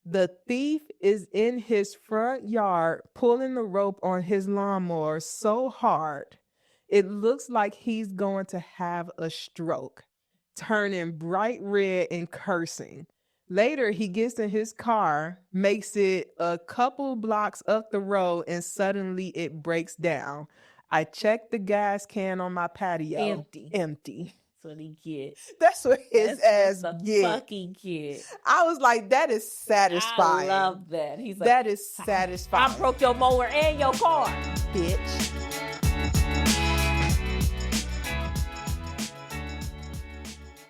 The thief is in his front yard pulling the rope on his lawnmower so hard, it looks like he's going to have a stroke, turning bright red and cursing. Later, he gets in his car, makes it a couple blocks up the road, and suddenly it breaks down. I checked the gas can on my patio. Empty. That's what he gets. That's what his ass That's get. fucking kid. I was like, that is satisfying. I love that. He's like, that is satisfying. I broke your mower and your car, bitch.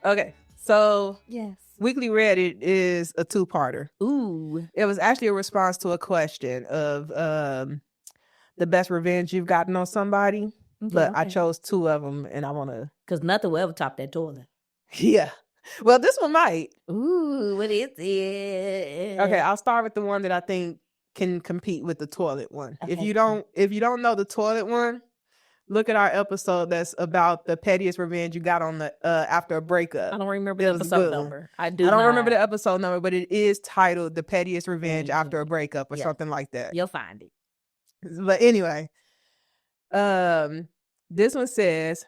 Okay, so yes. Weekly Reddit is a two-parter. Ooh. It was actually a response to a question of the best revenge you've gotten on somebody. But I chose two of them, and I want to... Because nothing will ever top that toilet. Yeah. Well, this one might. Ooh, what is it? Okay, I'll start with the one that I think can compete with the toilet one. Okay. If you don't know the toilet one, look at our episode that's about the pettiest revenge you got on the after a breakup. I don't remember the episode number. I don't remember the episode number, but it is titled "The Pettiest Revenge After a Breakup" or something like that. You'll find it. But anyway, this one says,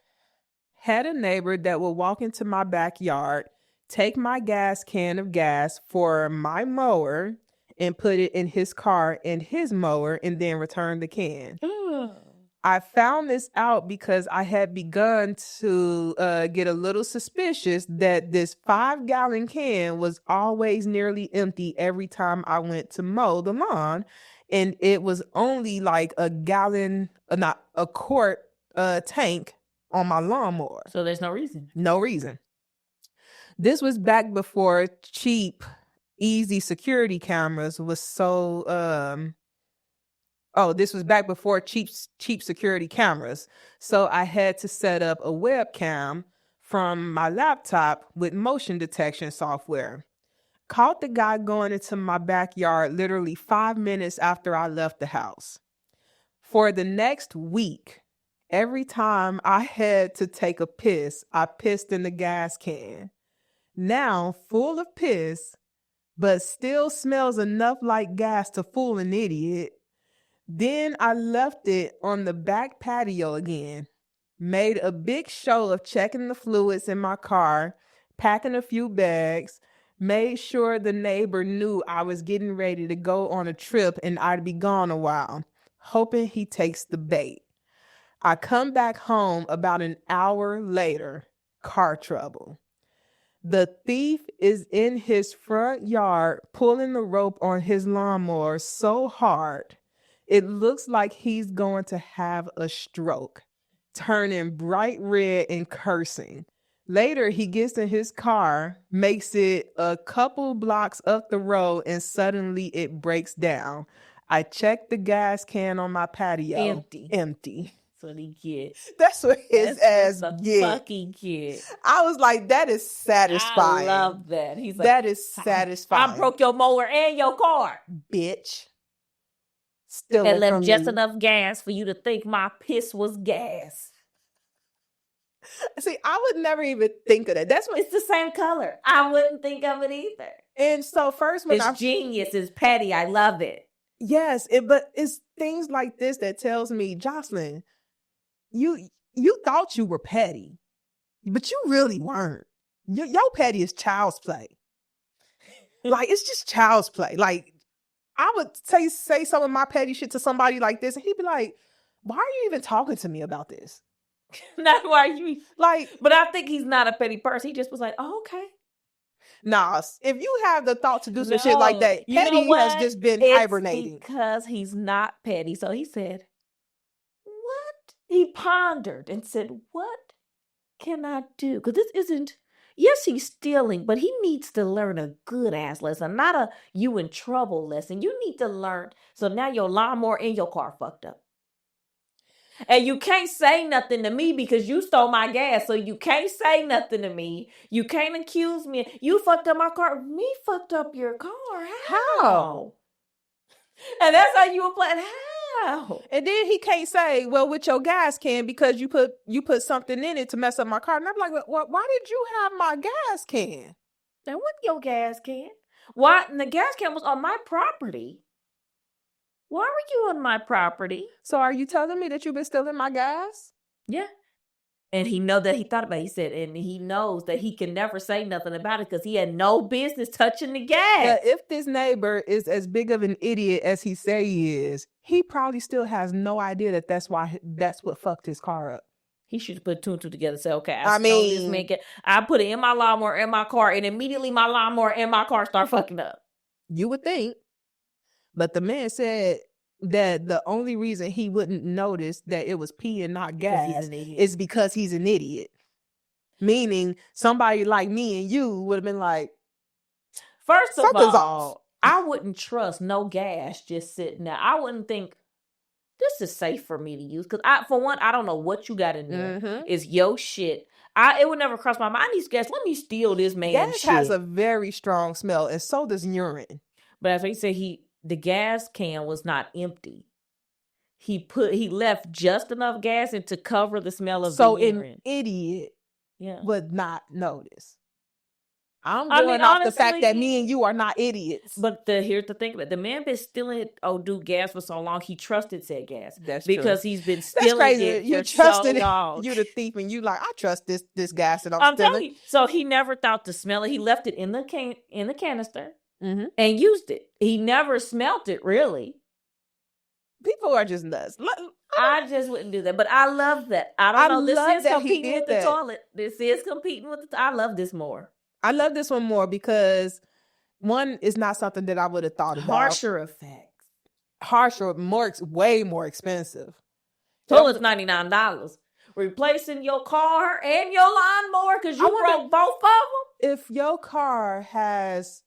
had a neighbor that would walk into my backyard, take my gas can of gas for my mower, and put it in his car and his mower, and then return the can. I found this out because I had begun to get a little suspicious that this 5-gallon can was always nearly empty every time I went to mow the lawn. And it was only like a quart tank on my lawnmower. So there's no reason. No reason. This was back before cheap, easy security cameras was so... this was back before cheap security cameras. So I had to set up a webcam from my laptop with motion detection software. Caught the guy going into my backyard literally 5 minutes after I left the house. For the next week, every time I had to take a piss, I pissed in the gas can. Now full of piss, but still smells enough like gas to fool an idiot. Then I left it on the back patio again, made a big show of checking the fluids in my car, packing a few bags, made sure the neighbor knew I was getting ready to go on a trip and I'd be gone a while, hoping he takes the bait. I come back home about an hour later, car trouble. The thief is in his front yard pulling the rope on his lawnmower so hard, it looks like he's going to have a stroke, turning bright red and cursing. Later, he gets in his car, makes it a couple blocks up the road, and suddenly it breaks down. I checked the gas can on my patio. Empty. That's what he gets. That's what his ass gets. Fucking kid. I was like, that is satisfying. I love that. He's like, that is satisfying. I broke your mower and your car, bitch. Still and left just enough gas for you to think my piss was gas. See, I would never even think of that. That's what it's the same color. I wouldn't think of it either. And so first, when it's genius, it's petty. I love it. Yes, but it's things like this that tells me, Jocelyn, you thought you were petty, but you really weren't. Your petty is child's play. Like, it's just child's play. Like, I would say some of my petty shit to somebody like this, and he'd be like, why are you even talking to me about this? Not why you like, but I think he's not a petty person. He just was like, oh, okay. Nah, if you have the thought to do some shit like that, petty has just been hibernating. Because he's not petty. So he said, what? He pondered and said, what can I do? Because this isn't, yes, he's stealing, but he needs to learn a good ass lesson, not a you in trouble lesson. You need to learn. So now your lawnmower and your car fucked up. And you can't say nothing to me because you stole my gas. So you can't say nothing to me. You can't accuse me. You fucked up my car. Me fucked up your car. How? And that's how you were playing. How? And then he can't say, well, with your gas can, because you put something in it to mess up my car. And I'm like, well, why did you have my gas can? That wasn't your gas can. Why? And the gas can was on my property. Why were you on my property? So are you telling me that you've been stealing my gas? Yeah. And he know that he thought about it. He said, and he knows that he can never say nothing about it because he had no business touching the gas. If this neighbor is as big of an idiot as he say he is, he probably still has no idea that that's what fucked his car up. He should put two and two together and say, okay, I stole this man. I put it in my lawnmower, in my car, and immediately my lawnmower and my car start fucking up. You would think. But the man said that the only reason he wouldn't notice that it was pee and not gas is because he's an idiot. Meaning somebody like me and you would have been like, first of all, I wouldn't trust no gas just sitting there. I wouldn't think this is safe for me to use. Because for one, I don't know what you got in there. Mm-hmm. It's your shit. It would never cross my mind. I need gas. Let me steal this man's shit. Gas has a very strong smell, and so does urine. But as he said, the gas can was not empty. He left just enough gas in to cover the smell of the urine. So an idiot would not notice. I'm going off honestly, the fact that me and you are not idiots. But here's the thing about it. The man been stealing gas for so long, he trusted said gas. That's because true. He's been stealing it you for trusted so long. You the thief, and you like, I trust this gas that I'm stealing. Telling you, so he never thought to smell it. He left it in the canister and used it. He never smelt it, really. People are just nuts. I just wouldn't do that. But I love that. I don't know. This is competing with the toilet. This is competing with the I love this more. I love this one more because one is not something that I would have thought about. Harsher effects. Way more expensive. Toilet's $99. Replacing your car and your lawnmower because you broke both of them. If your car has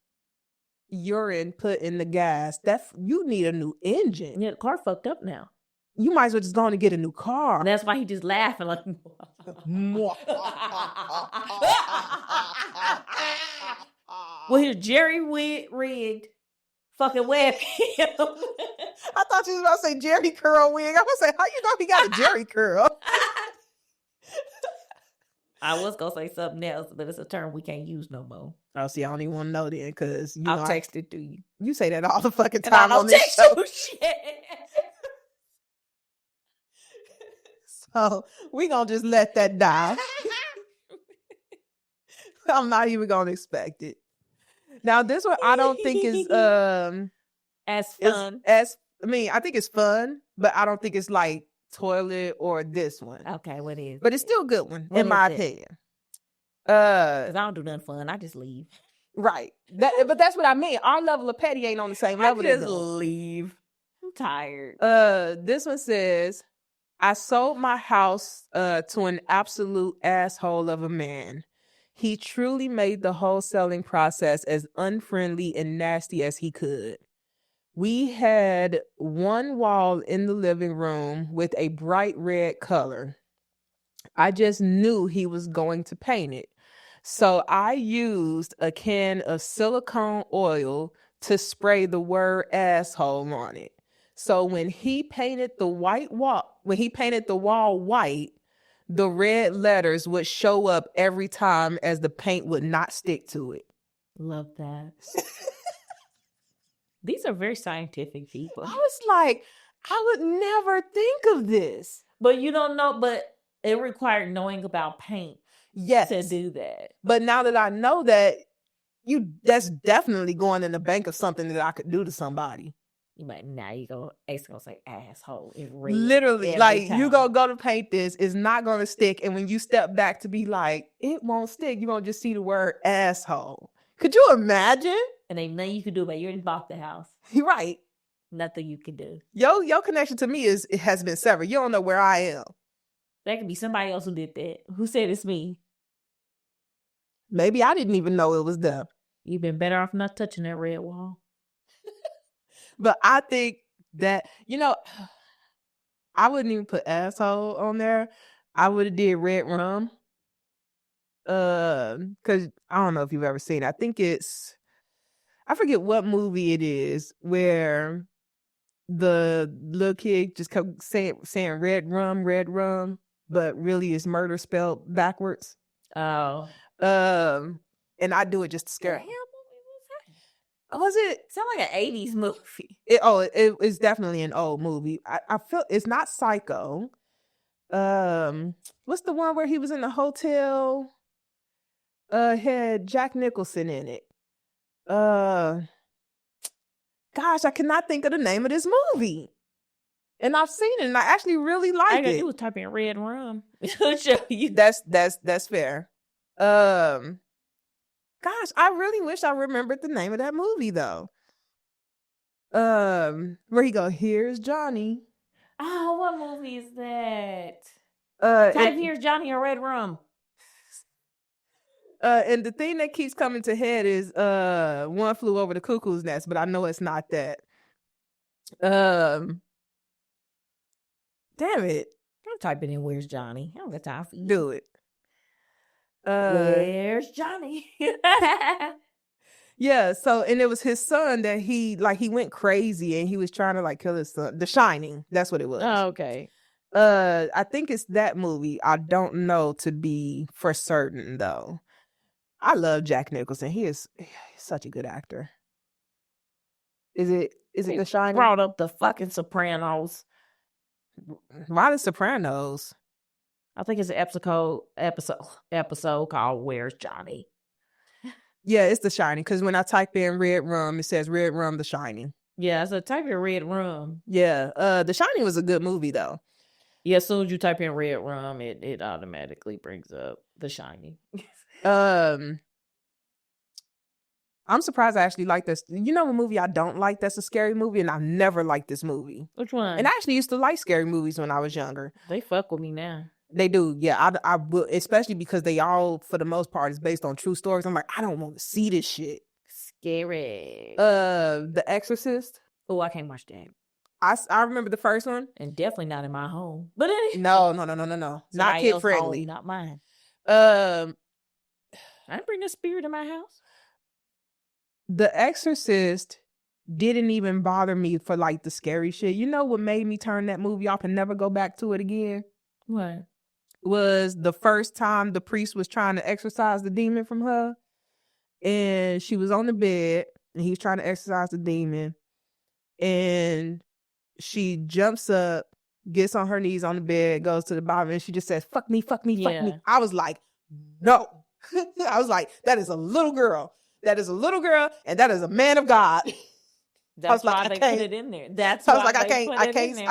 urine put in the gas, you need a new engine. Yeah, the car fucked up now. You might as well just go on and get a new car. And that's why he just laughing like. Well, here's Jerry rigged fucking webcam. I thought you was about to say Jerry curl wig. I was say, how you know he got a Jerry curl? I was gonna say something else, but it's a term we can't use no more. Oh, see, I don't even want to know then, because I'll text it to you. You say that all the fucking time on this show. Shit. So we gonna just let that die. I'm not even gonna expect it. Now this one I don't think is as fun. I think it's fun, but I don't think it's like toilet or this one. Okay, what is? But it's still a good one in my opinion. Cause I don't do nothing fun. I just leave. Right. But that's what I mean. Our level of petty ain't on the same level. I just leave. I'm tired. This one says, I sold my house to an absolute asshole of a man. He truly made the whole selling process as unfriendly and nasty as he could. We had one wall in the living room with a bright red color. I just knew he was going to paint it. So I used a can of silicone oil to spray the word asshole on it. So when he painted the wall white, the red letters would show up every time as the paint would not stick to it. Love that. These are very scientific people. I was like, I would never think of this. But you don't know, but it required knowing about paint. Yes. To do that. But now that I know that, that's definitely going in the bank of something that I could do to somebody. You might now you go say asshole. Literally, like time. You go to paint this, it's not gonna stick. And when you step back to be like, it won't stick, you're gonna just see the word asshole. Could you imagine? And ain't nothing you can do about it. You already bought the house. You're right. Nothing you can do. Your connection to me has been severed. You don't know where I am. That could be somebody else who did that. Who said it's me? Maybe I didn't even know it was them. You've been better off not touching that red wall. But I think that, I wouldn't even put asshole on there. I would have did red rum. Because I don't know if you've ever seen it. I forget what movie it is where the little kid just kept saying red rum, but really it's murder spelled backwards. Oh. And I do it just to scare him. Was it? Sound like an 80s movie. It's definitely an old movie. I feel it's not Psycho. What's the one where he was in the hotel? Had Jack Nicholson in it. Gosh, I cannot think of the name of this movie. And I've seen it, and I actually really like it. It was typing Red Rum. Show you. That's fair. Gosh, I really wish I remembered the name of that movie though. Where he go? Here's Johnny. Oh, what movie is that? Type Here's Johnny or Red Rum. And the thing that keeps coming to head is One Flew Over the Cuckoo's Nest, but I know it's not that. Damn it. I'm typing in Where's Johnny. I don't got time for you. Do it. Where's Johnny? Yeah, so and it was his son that he went crazy and he was trying to kill his son. The Shining, that's what it was. Oh, okay. I think it's that movie. I don't know to be for certain though. I love Jack Nicholson. He's such a good actor. Is it The Shining? Brought up the fucking Sopranos. Why the Sopranos? I think it's an episode called Where's Johnny? Yeah, it's The Shining, because when I type in Red Rum, it says Red Rum, The Shining. Yeah, so type in Red Rum. Yeah, The Shining was a good movie though. Yeah, as soon as you type in Red Rum, it automatically brings up The Shining. I'm surprised I actually like this. You know a movie I don't like that's a scary movie, and I've never liked this movie. Which one? And I actually used to like scary movies when I was younger. They fuck with me now. They do, yeah. I will, especially because they all, for the most part, is based on true stories. I'm like, I don't want to see this shit. Scary. The Exorcist. Oh, I can't watch that. I remember the first one, and definitely not in my home. But no, not kid friendly. Not mine. I didn't bring the spirit in my house. The Exorcist didn't even bother me for the scary shit. You know what made me turn that movie off and never go back to it again? What? Was the first time the priest was trying to exorcise the demon from her, and she was on the bed and he was trying to exorcise the demon, and she jumps up, gets on her knees on the bed, goes to the bottom, and she just says, fuck me, fuck me, fuck me. I was like, no. I was like, that is a little girl. That is a little girl, and that is a man of God. That's why they put it in there. That's why I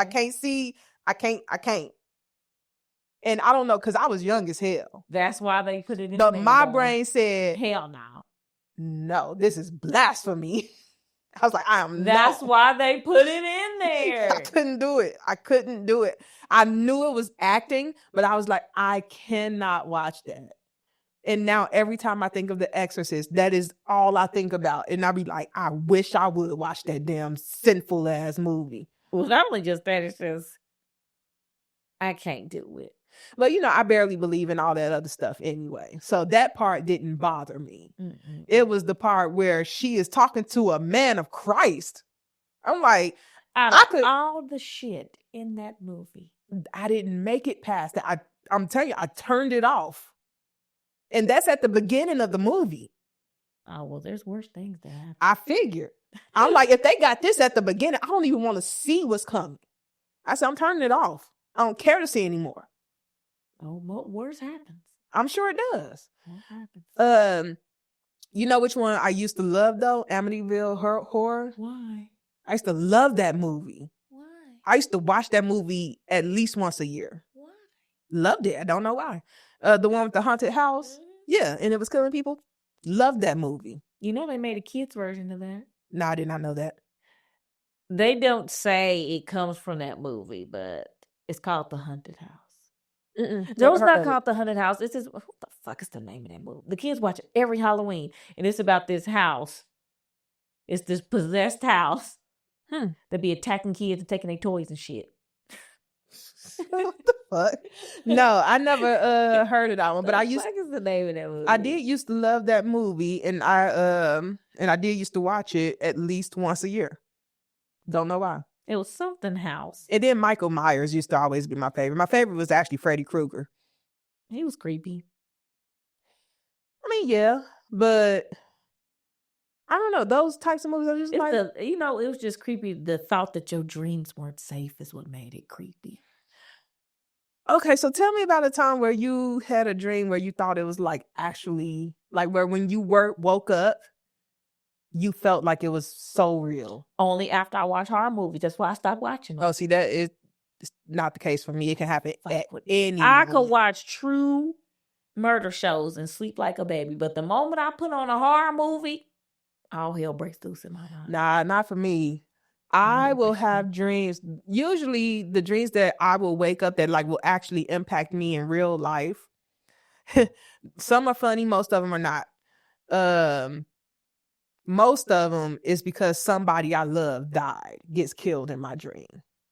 can't see. I can't. And I don't know, because I was young as hell. That's why they put it in there. My brain said, hell no. No, this is blasphemy. I was like, That's why they put it in there. I couldn't do it. I knew it was acting, but I was like, I cannot watch that. And now every time I think of The Exorcist, that is all I think about. And I'll be like, I wish I would watch that damn sinful ass movie. Well, not only just that, it's just, I can't do it. But, I barely believe in all that other stuff anyway. So that part didn't bother me. Mm-mm. It was the part where she is talking to a man of Christ. I'm like, all the shit in that movie, I didn't make it past that. I'm telling you, I turned it off. And that's at the beginning of the movie. Oh, well, there's worse things that happen. I figured. I'm like, if they got this at the beginning, I don't even want to see what's coming. I said, I'm turning it off. I don't care to see anymore. Oh, what worse happens? I'm sure it does. What happens? You know which one I used to love, though? Amityville Horror. Why? I used to love that movie. Why? I used to watch that movie at least once a year. Why? Loved it. I don't know why. The one with the haunted house. Mm-hmm. Yeah, and it was killing people. Loved that movie. You know they made a kids version of that. No, I did not know that. They don't say it comes from that movie, but it's called The Haunted House. No, it's not called The Haunted House. It's just, what the fuck is the name of that movie? The kids watch it every Halloween, and it's about this house. It's this possessed house. That be attacking kids and taking their toys and shit. What the fuck? No, I never heard of that one. But What is the name of that movie? I did used to love that movie, and I did used to watch it at least once a year. Don't know why. It was something house. And then Michael Myers used to always be my favorite. My favorite was actually Freddy Krueger. He was creepy. I mean, yeah, but I don't know. Those types of movies are just It's like, it was just creepy. The thought that your dreams weren't safe is what made it creepy. okay, so tell me about a time where you had a dream where you thought it was like actually like where when you woke up, you felt like it was so real. Only after I watch horror movies. That's why I stopped watching them. Oh, see, that is not the case for me. It can happen at any I moment. could watch true murder shows and sleep like a baby, but the moment I put on a horror movie, all hell breaks loose in my mind. Nah, not for me. I will have dreams. Usually the dreams that I will wake up that like will actually impact me in real life. Some are funny, most of them are not. Most of them is because somebody I love died, gets killed in my dream.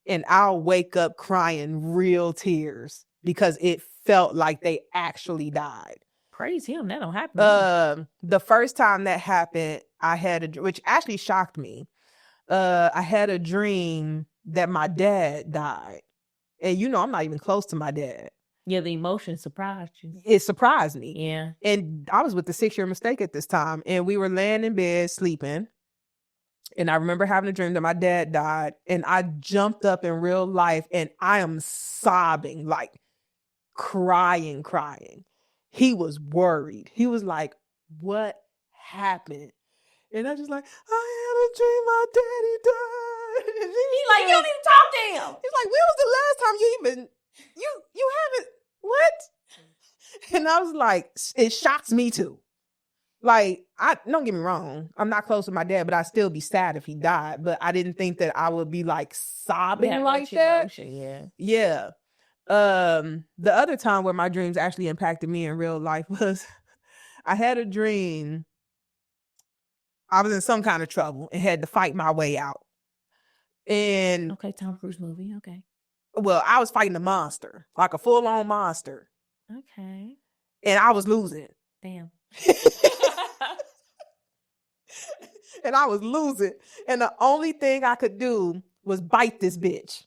And I'll wake up crying real tears because it felt like they actually died. Praise him, that don't happen to me. The first time that happened, I had which actually shocked me. I had a dream that my dad died. And I'm not even close to my dad. Yeah, the emotion surprised you. It surprised me. Yeah. And I was with the 6-year mistake at this time. And we were laying in bed sleeping. And I remember having a dream that my dad died. And I jumped up in real life and I am sobbing, like crying. He was worried. He was like, what happened? And I just like, I had a dream my daddy died. He's like, you don't even talk to him. He's like, when was the last time you even, you haven't, what? And I was like, it shocks me too. Like, don't get me wrong, I'm not close to my dad, but I'd still be sad if he died. But I didn't think that I would be like sobbing like that. Emotion, yeah. The other time where my dreams actually impacted me in real life was I had a dream. I was in some kind of trouble and had to fight my way out. And okay, Tom Cruise movie. Okay. Well, I was fighting a monster, like a full-on monster. Okay. And I was losing. Damn. And I was losing. And the only thing I could do was bite this bitch.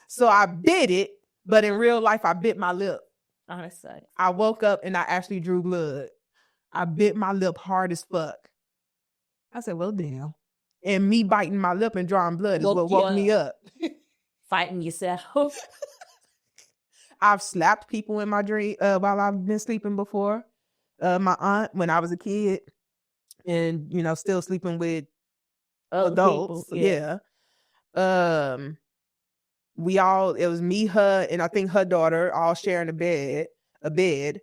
So I bit it, but in real life, I bit my lip. Oh, that sucks. I woke up and I actually drew blood. I bit my lip hard as fuck. I said, well, damn. And me biting my lip and drawing blood is what woke me up. Fighting yourself. I've slapped people in my dream while I've been sleeping before. My aunt, when I was a kid, and still sleeping with adults. People, yeah. It was me, her, and I think her daughter all sharing a bed.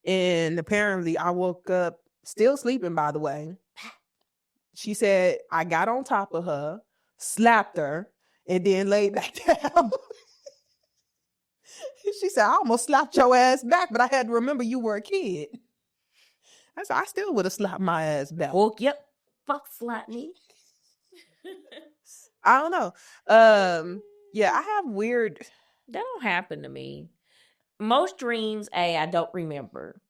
And apparently I woke up still sleeping, by the way. She said I got on top of her, slapped her, and then laid back down. She said, I almost slapped your ass back, but I had to remember you were a kid. I said, I still would have slapped my ass back. Well, yep. Fuck slap me. I don't know. Yeah, I have weird. That don't happen to me. Most dreams, I don't remember.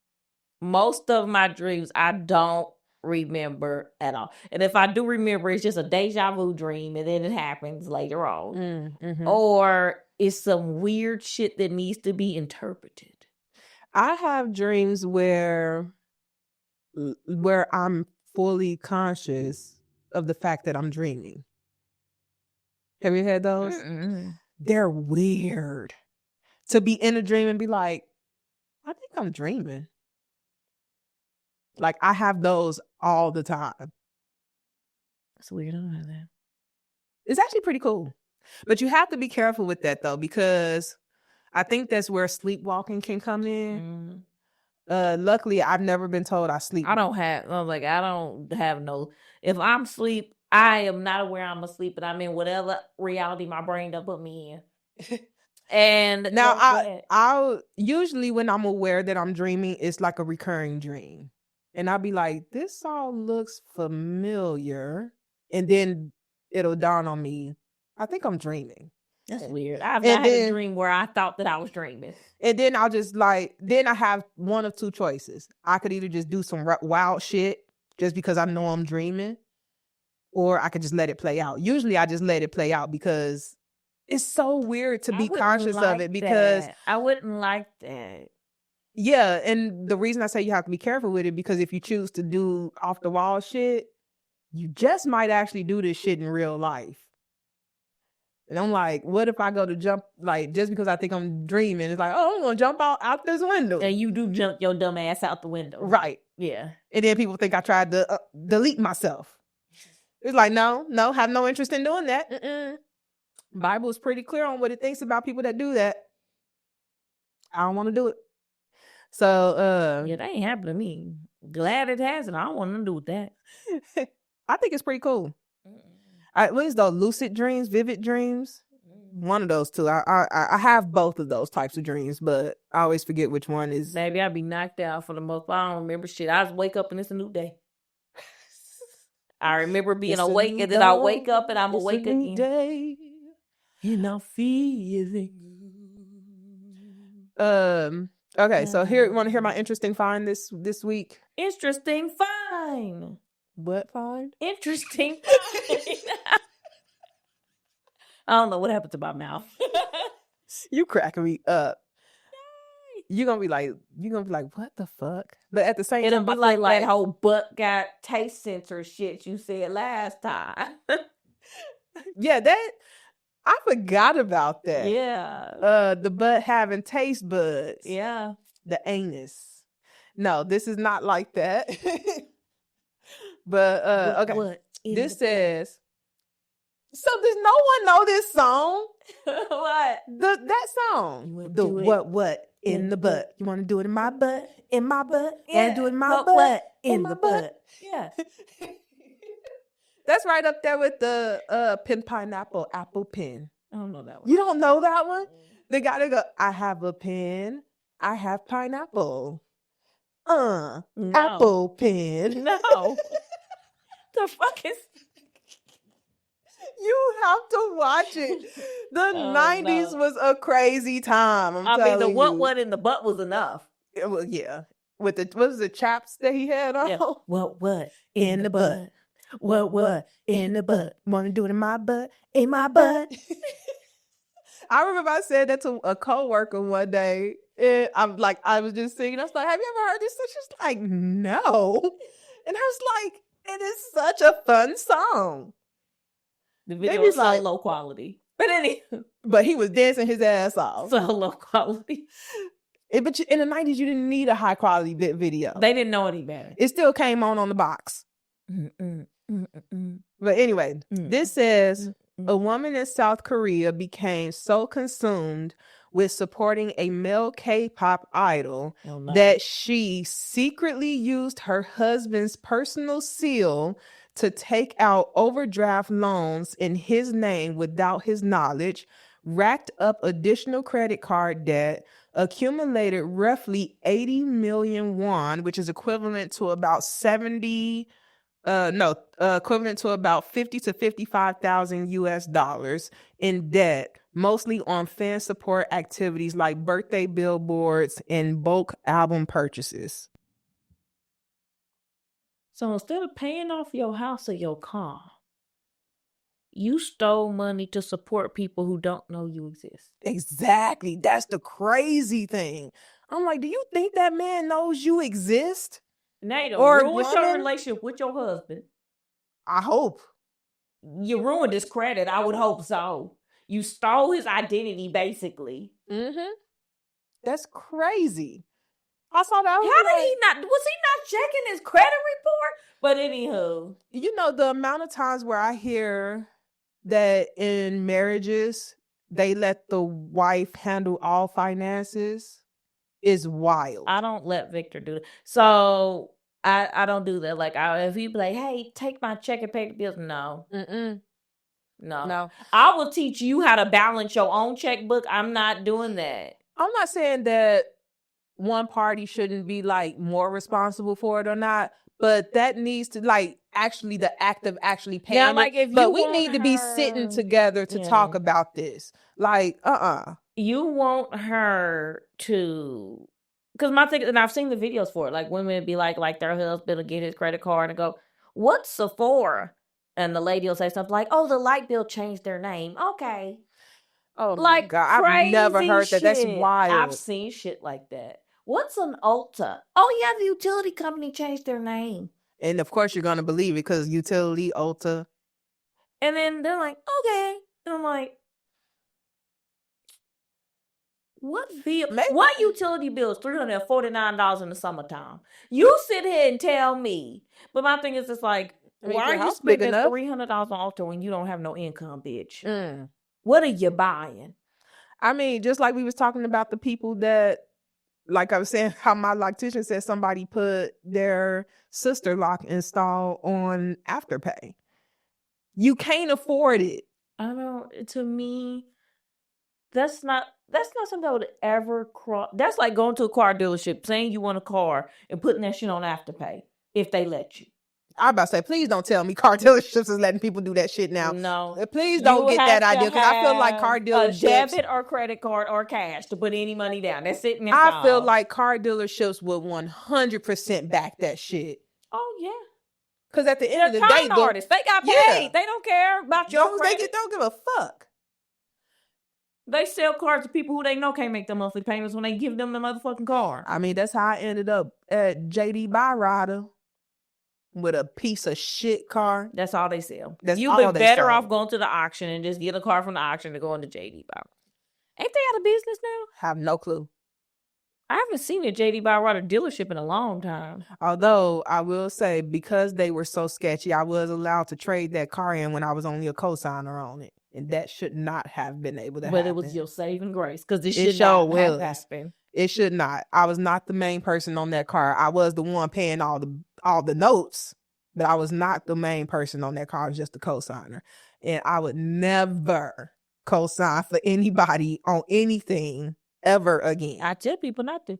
Most of my dreams, I don't remember at all. And if I do remember, it's just a deja vu dream and then it happens later on. Mm-hmm. Or it's some weird shit that needs to be interpreted. I have dreams where I'm fully conscious of the fact that I'm dreaming. Have you had those? Mm-mm. They're weird. To be in a dream and be like, I think I'm dreaming. Like, I have those all the time. That's weird. I don't have that. It's actually pretty cool. But you have to be careful with that, though, because I think that's where sleepwalking can come in. Luckily, I've never been told I sleep. I don't have no. If I'm asleep, I am not aware I'm asleep, and I'm in whatever reality my brain done put me in. And now, I'll usually when I'm aware that I'm dreaming, it's like a recurring dream. And I'll be like, this all looks familiar. And then it'll dawn on me, I think I'm dreaming. That's weird. I've had a dream where I thought that I was dreaming. And then I'll just then I have one of two choices. I could either just do some wild shit just because I know I'm dreaming, or I could just let it play out. Usually I just let it play out because it's so weird to be conscious of it because I wouldn't like that. Yeah, and the reason I say you have to be careful with it because if you choose to do off the wall shit, you just might actually do this shit in real life. And I'm like, what if I go to jump, like, just because I think I'm dreaming, it's like, oh, I'm going to jump out this window. And you do jump your dumb ass out the window. Right. Yeah. And then people think I tried to delete myself. It's like, no, have no interest in doing that. Bible is pretty clear on what it thinks about people that do that. I don't want to do it. So, yeah, that ain't happened to me. Glad it hasn't. I don't want to do with that. I think it's pretty cool. What is those lucid dreams, vivid dreams? One of those two. I have both of those types of dreams, but I always forget which one is. Maybe I'd be knocked out for the most part. I don't remember shit. I just wake up and it's a new day. I remember being awake, and then I wake up and I'm awake again. Day, and I'm feeling. Okay, so here, you want to hear my interesting find this week? Interesting find. What find? Interesting find. I don't know what happened to my mouth. You cracking me up. You're gonna be like, what the fuck? But at the same time, it'll be like that whole butt got taste sensor shit you said last time. Yeah, that I forgot about that. Yeah. The butt having taste buds. Yeah. The anus. No, this is not like that. But okay. What this says. So does no one know this song? What? That song. The what in the butt. You want to do it in my butt? In my butt? Yeah. And do it in my butt? What? In the butt. Yeah. That's right up there with the pin pineapple apple pin. I don't know that one. You don't know that one? They gotta go, I have a pin. I have pineapple. No. Apple pin. No. The fuck is... You have to watch it. The 90s was a crazy time. I mean, the what in the butt was enough. Well, yeah. With the, what was the chaps that he had on? Yeah. What in the butt? What in the butt? Want to do it in my butt? In my butt. I remember I said that to a coworker one day. And I was just singing. I was like, have you ever heard this? So she's like, no. And I was like, it is such a fun song. The video was so low quality. But he was dancing his ass off. So low quality. But in the 90s, you didn't need a high quality video. They didn't know any better. It still came on the box. But anyway, this says a woman in South Korea became so consumed with supporting a male K-pop idol that she secretly used her husband's personal seal to take out overdraft loans in his name without his knowledge, racked up additional credit card debt, accumulated roughly 80 million won, which is equivalent to about equivalent to about 50 to 55,000 US dollars in debt, mostly on fan support activities like birthday billboards and bulk album purchases. So instead of paying off your house or your car, you stole money to support people who don't know you exist. Exactly. That's the crazy thing. I'm like, do you think that man knows you exist? Nate, or what's your relationship with your husband? I hope. You ruined his credit. I would hope so. You stole his identity, basically. That's crazy. I saw that. How did he not? Was he not checking his credit report? But anywho, you know, the amount of times where I hear that in marriages they let the wife handle all finances is wild. I don't let Victor do it. So I don't do that. Like, if he be like, hey, take my check and pay the bills. No. No. I will teach you how to balance your own checkbook. I'm not doing that. I'm not saying that one party shouldn't be like more responsible for it or not, but that needs to like actually the act of actually paying. Now, like, if but we need to be sitting together to talk about this. Like, you want her to, because my thing, and I've seen the videos for it. Like, women be like their husband will get his credit card and go, "What's Sephora?" And the lady will say something like, "Oh, the light bill changed their name." Okay. Oh, like, God, I've never heard that. That's wild. I've seen shit like that. What's an Ulta? Oh, yeah, the utility company changed their name. And of course you're gonna believe it because utility, Ulta. And then they're like, okay. And I'm like, what utility bill is $349 in the summertime? You sit here and tell me. But my thing is, it's like, why are you spending $300 on Ulta when you don't have no income, bitch? What are you buying? I mean, just like we was talking about the people that, like I was saying, how my loctician said somebody put their sister lock install on Afterpay. You can't afford it. I don't. To me, that's not something that would ever cross. That's like going to a car dealership, saying you want a car, and putting that shit on Afterpay if they let you. I about to say, please don't tell me car dealerships is letting people do that shit now. No, please don't get that idea because I feel like car dealerships, a debit or credit card or cash to put any money down. That's it. I feel like car dealerships would 100% back that shit. Oh yeah, because at the end of the day, artists, they got paid. Yeah. They don't care about your credit. They don't give a fuck. They sell cars to people who they know can't make the monthly payments when they give them the motherfucking car. I mean, that's how I ended up at JD Byrider. With a piece of shit car. That's all they sell. You've been better off going to the auction and just get a car from the auction to go into JD Byrider. Ain't they out of business now? Have no clue. I haven't seen a JD Byrider dealership in a long time. Although I will say, because they were so sketchy, I was allowed to trade that car in when I was only a co-signer on it. And that should not have been able to happen. But it was your saving grace because this should not have happened. It should not. I was not the main person on that car. I was the one paying all the notes, but I was not the main person on that car. I was just a co-signer. And I would never co-sign for anybody on anything ever again. I tell people not to.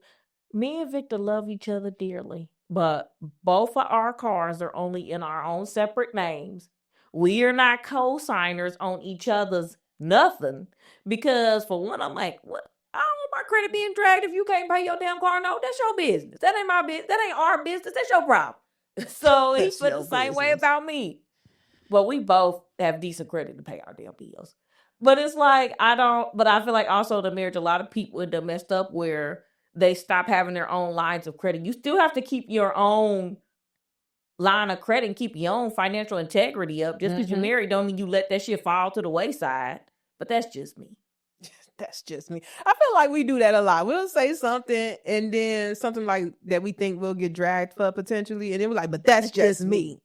Me and Victor love each other dearly, but both of our cars are only in our own separate names. We are not co-signers on each other's nothing because, for one, I'm like, what? I don't want my credit being dragged if you can't pay your damn car note. That's your business. That ain't my business. That ain't our business. That's your problem. So he felt the same way about me. But we both have decent credit to pay our damn bills. But it's like, but I feel like also the marriage, a lot of people end up messed up where they stop having their own lines of credit. You still have to keep your own line of credit and keep your own financial integrity up. Just because you're married don't mean you let that shit fall to the wayside. But that's just me. That's just me. I feel like we do that a lot. We'll say something and then something like that we think we'll get dragged for potentially. And then we're like, but that's just me.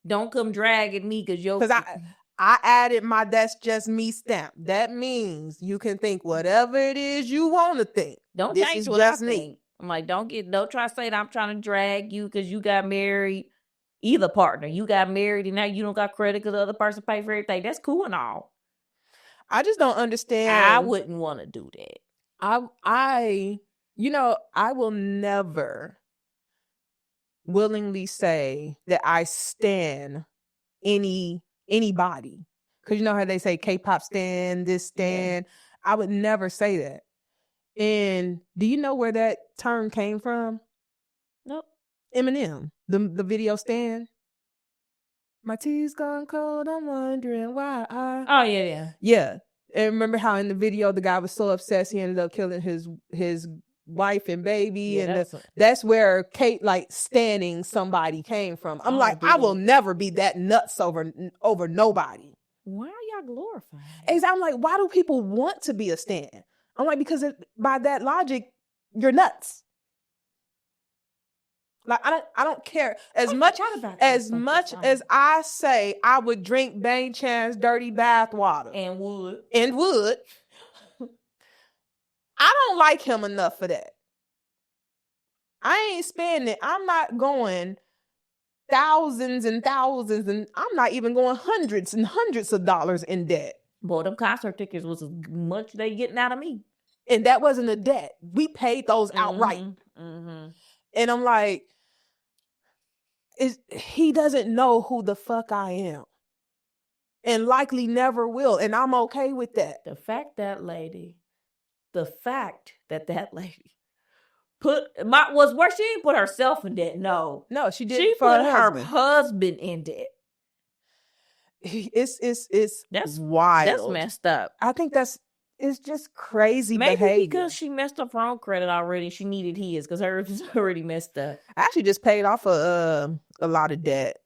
Don't come dragging me because I added my that's just me stamp. That means you can think whatever it is you want to think. Don't change what I think. I'm like, don't try to say that I'm trying to drag you because you got married. Either partner, you got married and now you don't got credit because the other person paid for everything. That's cool and all. I just don't understand. I wouldn't want to do that. I will never willingly say that I stan anybody. Because you know how they say K-pop stan, this stan. Yeah. I would never say that. And do you know where that term came from? Nope. Eminem, the video stan. My tea's gone cold, I'm wondering why Oh, yeah. Yeah. And remember how in the video, the guy was so obsessed, he ended up killing his wife and baby. Yeah, and that's where Kate, like, standing somebody came from. I'm like, I will never be that nuts over nobody. Why are y'all glorifying? Exactly. I'm like, why do people want to be a stan? I'm like, because by that logic, you're nuts. Like, I don't care as much as I say I would drink Bang Chan's dirty bath water and would. I don't like him enough for that. I ain't spending. I'm not going thousands and thousands, and I'm not even going hundreds and hundreds of dollars in debt. Boy, them concert tickets was as much they getting out of me, and that wasn't a debt. We paid those outright, and I'm like. He doesn't know who the fuck I am and likely never will. And I'm okay with that. The fact that lady was where she didn't put herself in debt. No, she didn't. She put her husband in debt. It's wild. That's messed up. I think that's it's just crazy Maybe behavior. because she messed up her own credit already. She needed his because hers is already messed up. I actually just paid off a lot of debt.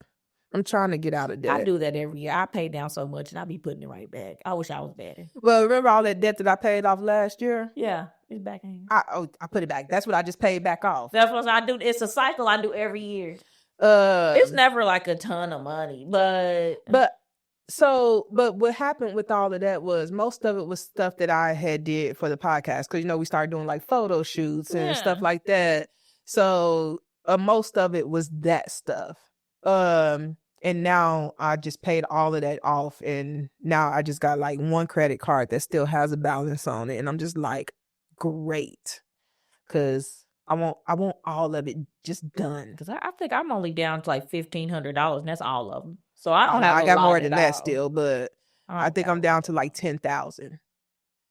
I'm trying to get out of debt. I do that every year. I pay down so much and I be putting it right back. I wish I was better. Well, remember all that debt that I paid off last year? Yeah, it's back in. I put it back. That's what I just paid back off. That's what I do. It's a cycle I do every year. It's never like a ton of money, but what happened with all of that was most of it was stuff that I had did for the podcast because we started doing like photo shoots and stuff like that. So most of it was that stuff. And now I just paid all of that off, and now I just got like one credit card that still has a balance on it, and I'm just like, great, because I want all of it just done. Because I think I'm only down to like $1,500, and that's all of them. So I don't have. I got more than that still, but I think I'm down to like 10,000.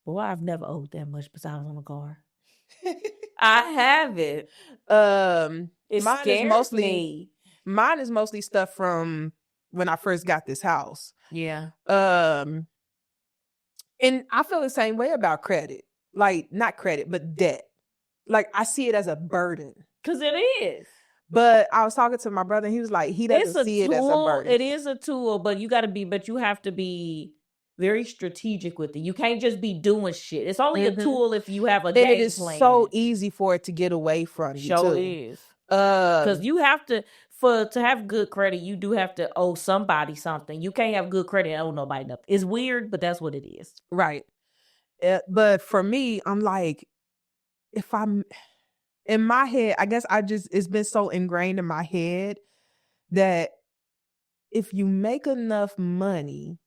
Well, I've never owed that much besides on a car. I haven't. Mine is mostly stuff from when I first got this house. Yeah. And I feel the same way about credit. Like, not credit, but debt. Like, I see it as a burden. Because it is. But I was talking to my brother, and he was like, he doesn't see it as a burden. It is a tool, but you have to be very strategic with it. You can't just be doing shit. It's only a tool if you have a game plan. It is so easy for it to get away from you, too. It is. Because you have to, to have good credit, you do have to owe somebody something. You can't have good credit and owe nobody nothing. It's weird, but that's what it is. Right. But for me, I'm like, if I'm in my head, I guess it's been so ingrained in my head that if you make enough money,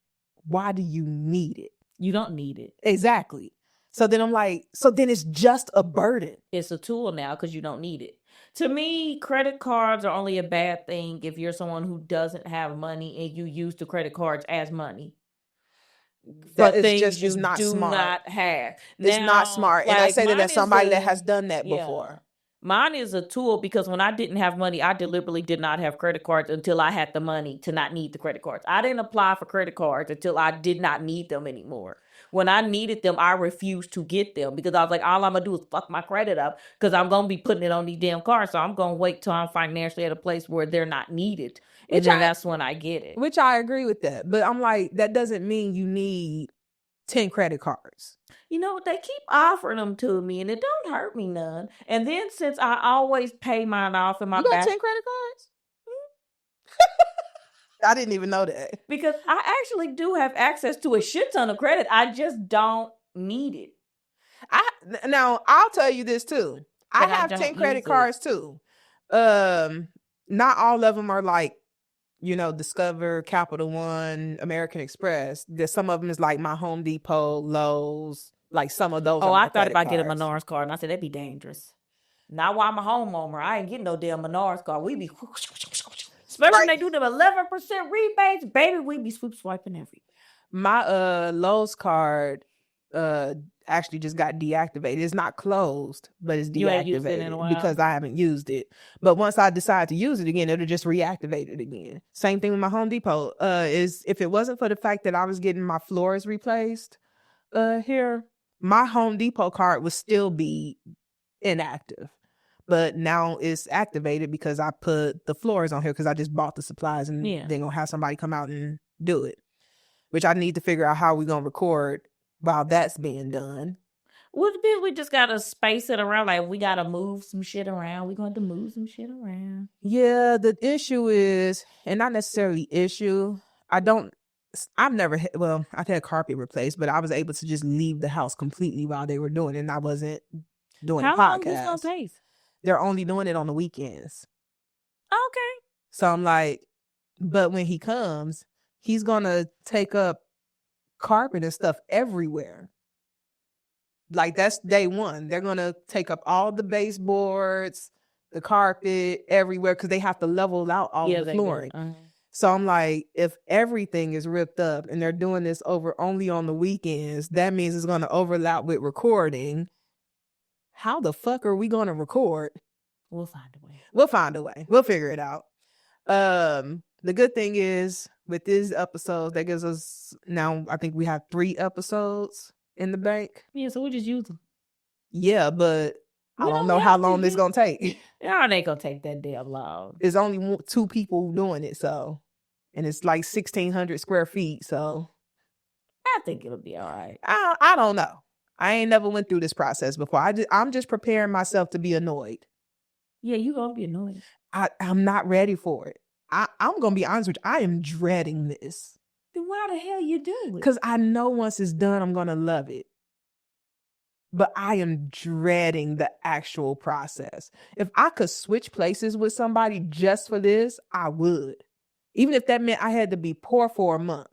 why do you need it? You don't need it. Exactly. So then I'm like, then it's just a burden. It's a tool now because you don't need it. To me, credit cards are only a bad thing if you're someone who doesn't have money and you use the credit cards as money. But it's not smart. Not have. It's not smart. And I say that as somebody that has done that before. Mine is a tool because when I didn't have money, I deliberately did not have credit cards until I had the money to not need the credit cards. I didn't apply for credit cards until I did not need them anymore. When I needed them, I refused to get them because I was like, all I'm going to do is fuck my credit up because I'm going to be putting it on these damn cards. So I'm going to wait till I'm financially at a place where they're not needed. And then that's when I get it. Which I agree with that. But I'm like, that doesn't mean you need 10 credit cards. They keep offering them to me and it don't hurt me none. And then since I always pay mine off in my You got 10 credit cards? I didn't even know that. Because I actually do have access to a shit ton of credit. I just don't need it. Now, I'll tell you this too. I have 10 credit cards too. Not all of them are like, Discover, Capital One, American Express. There's some of them is like my Home Depot, Lowe's, like some of those. Oh, I thought about getting a Menards card, and I said that'd be dangerous. Not while I'm a homeowner. I ain't getting no damn Menards card. We be, especially when they do them 11% rebates, baby. We be swiping everywhere. My Lowe's card actually just got deactivated. It's not closed, but it's deactivated. You ain't used it in a while? Because I haven't used it. But once I decide to use it again, it'll just reactivate it again. Same thing with my Home Depot. Is if it wasn't for the fact that I was getting my floors replaced here, my Home Depot card would still be inactive. But now it's activated because I put the floors on here because I just bought the supplies and they're going to have somebody come out and do it. Which I need to figure out how we're going to record while that's being done. Well, we just got to space it around. Like, we got to move some shit around. We're going to move some shit around. Yeah, the issue is, and not necessarily issue, I've had carpet replaced, but I was able to just leave the house completely while they were doing it, and I wasn't doing a podcast. How long is this going to take? They're only doing it on the weekends. Okay. So I'm like, but when he comes, he's going to take up carpet and stuff everywhere. Like, that's day one. They're going to take up all the baseboards, the carpet, everywhere, because they have to level out all the flooring. So I'm like, if everything is ripped up and they're doing this only on the weekends, that means it's going to overlap with recording. How the fuck are we going to record? We'll find a way. We'll figure it out. The good thing is with these episodes, that gives us now, I think we have 3 episodes in the bank. Yeah, so we just use them. Yeah, but I We don't don't know have how to long it's use- gonna take. Y'all ain't gonna take that damn long. It's only 2 people doing it, so, and it's like 1,600 square feet. So I think it'll be all right. I don't know. I ain't never went through this process before. I'm just preparing myself to be annoyed. Yeah, you gonna be annoyed. I'm not ready for it. I'm gonna be honest with you. I am dreading this Then why the hell you do it? because I know once it's done, I'm gonna love it. But I am dreading the actual process. If I could switch places with somebody just for this, I would. Even if that meant I had to be poor for a month.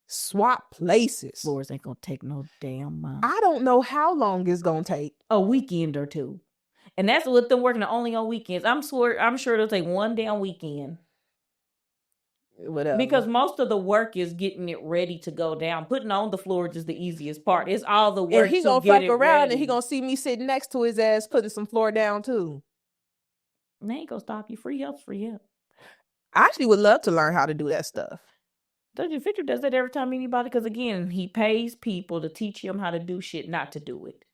Swap places. Floors ain't gonna take no damn month. I don't know how long it's gonna take. A weekend or two. And that's with them working only on weekends. I'm sure it'll take one damn weekend. Whatever. Because most of the work is getting it ready to go down. Putting on the floors is the easiest part. It's all the work. And he gonna fuck around and he gonna see me sitting next to his ass putting some floor down too. They ain't gonna stop you. Free help's free help. I actually would love to learn how to do that stuff. Victor does that every time anybody, because again, he pays people to teach him how to do shit, not to do it.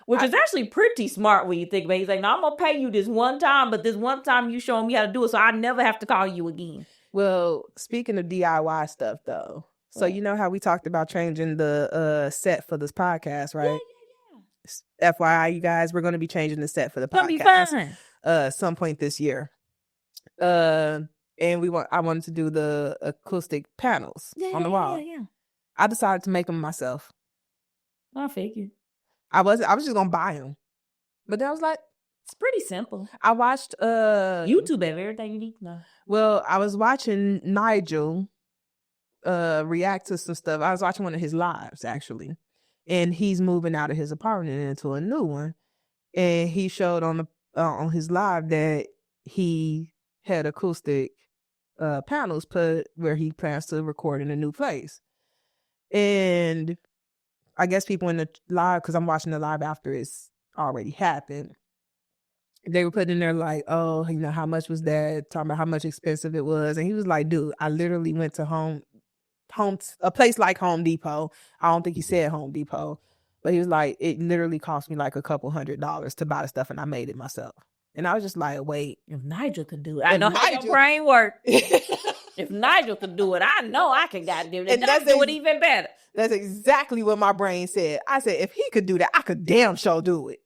Which is actually pretty smart when you think about it. He's like, no, I'm gonna pay you this one time, but this one time you showing me how to do it, so I never have to call you again. Well, speaking of DIY stuff though, so you know how we talked about changing the set for this podcast, right? Yeah. FYI, you guys, we're gonna be changing the set for the podcast. Gonna be fun. Some point this year. And I wanted to do the acoustic panels on the wall. Yeah. I decided to make them myself. I figured. I was just gonna buy them, but then I was like, it's pretty simple. I watched YouTube have everything you need to know. Well, I was watching Nigel react to some stuff. I was watching one of his lives actually, and he's moving out of his apartment into a new one, and he showed on his live that he had acoustic panels put where he plans to record in a new place. And I guess people in the live, because I'm watching the live after it's already happened, they were putting in there like, oh, you know, how much was that? Talking about how much expensive it was. And he was like, dude, I literally went to a place like Home Depot. I don't think he said Home Depot, but he was like, it literally cost me like a couple $100 to buy the stuff, and I made it myself. And I was just like, wait. If Nigel could do it, I know how your brain works. If Nigel could do it, I know I can goddamn it. That's do it even better. That's exactly what my brain said. I said, if he could do that, I could damn sure do it.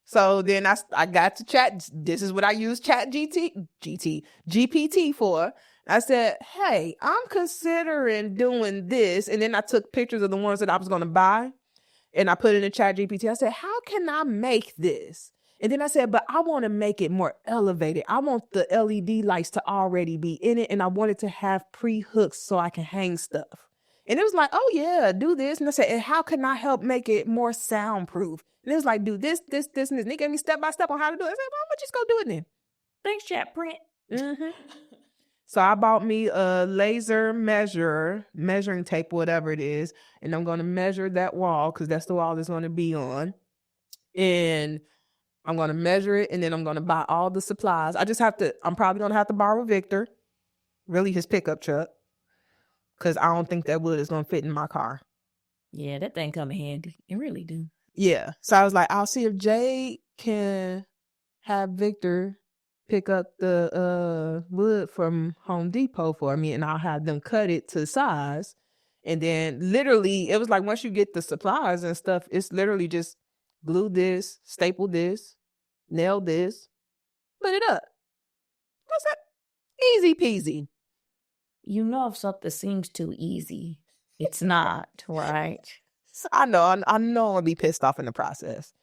So then I got to chat. This is what I use GPT for. I said, hey, I'm considering doing this. And then I took pictures of the ones that I was going to buy, and I put it in chat GPT. I said, how can I make this? And then I said, but I want to make it more elevated. I want the LED lights to already be in it, and I want it to have pre-hooks so I can hang stuff. And it was like, oh yeah, do this. And I said, and how can I help make it more soundproof? And it was like, do this, and this. And they gave me step by step on how to do it. I said, well, I'm gonna just go do it then. Thanks, chat print. Mm-hmm. So I bought me a laser measuring tape, whatever it is, and I'm gonna measure that wall because that's the wall that's gonna be on. And I'm gonna measure it, and then I'm gonna buy all the supplies. I'm probably gonna have to borrow Victor, really his pickup truck, because I don't think that wood is gonna fit in my car. Yeah, that thing come in handy. It really do. Yeah. So I was like, I'll see if Jade can have Victor pick up the wood from Home Depot for me, and I'll have them cut it to size. And then literally it was like, once you get the supplies and stuff, it's literally just glue this, staple this, nail this, put it up. That's it. Easy peasy. You know, if something seems too easy, it's not, right? So I know I'm gonna be pissed off in the process.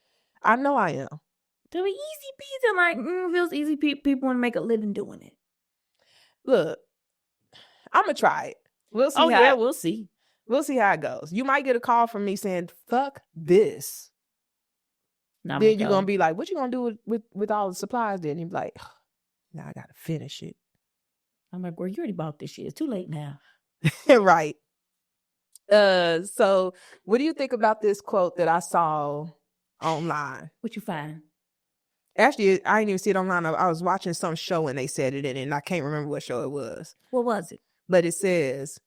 I know I am. To be easy peasy, like, if it was easy, people want to make a living doing it. Look, I'm gonna try it. We'll see. We'll see. We'll see how it goes. You might get a call from me saying, "Fuck this." Then you're gonna be like, "What you gonna do with all the supplies?" Then you're like, "Now I gotta finish it." I'm like, "Well, you already bought this shit. It's too late now." Right. So what do you think about this quote that I saw online? What you find? Actually, I didn't even see it online. I was watching some show and they said it in it, and I can't remember what show it was. What was it? But it says,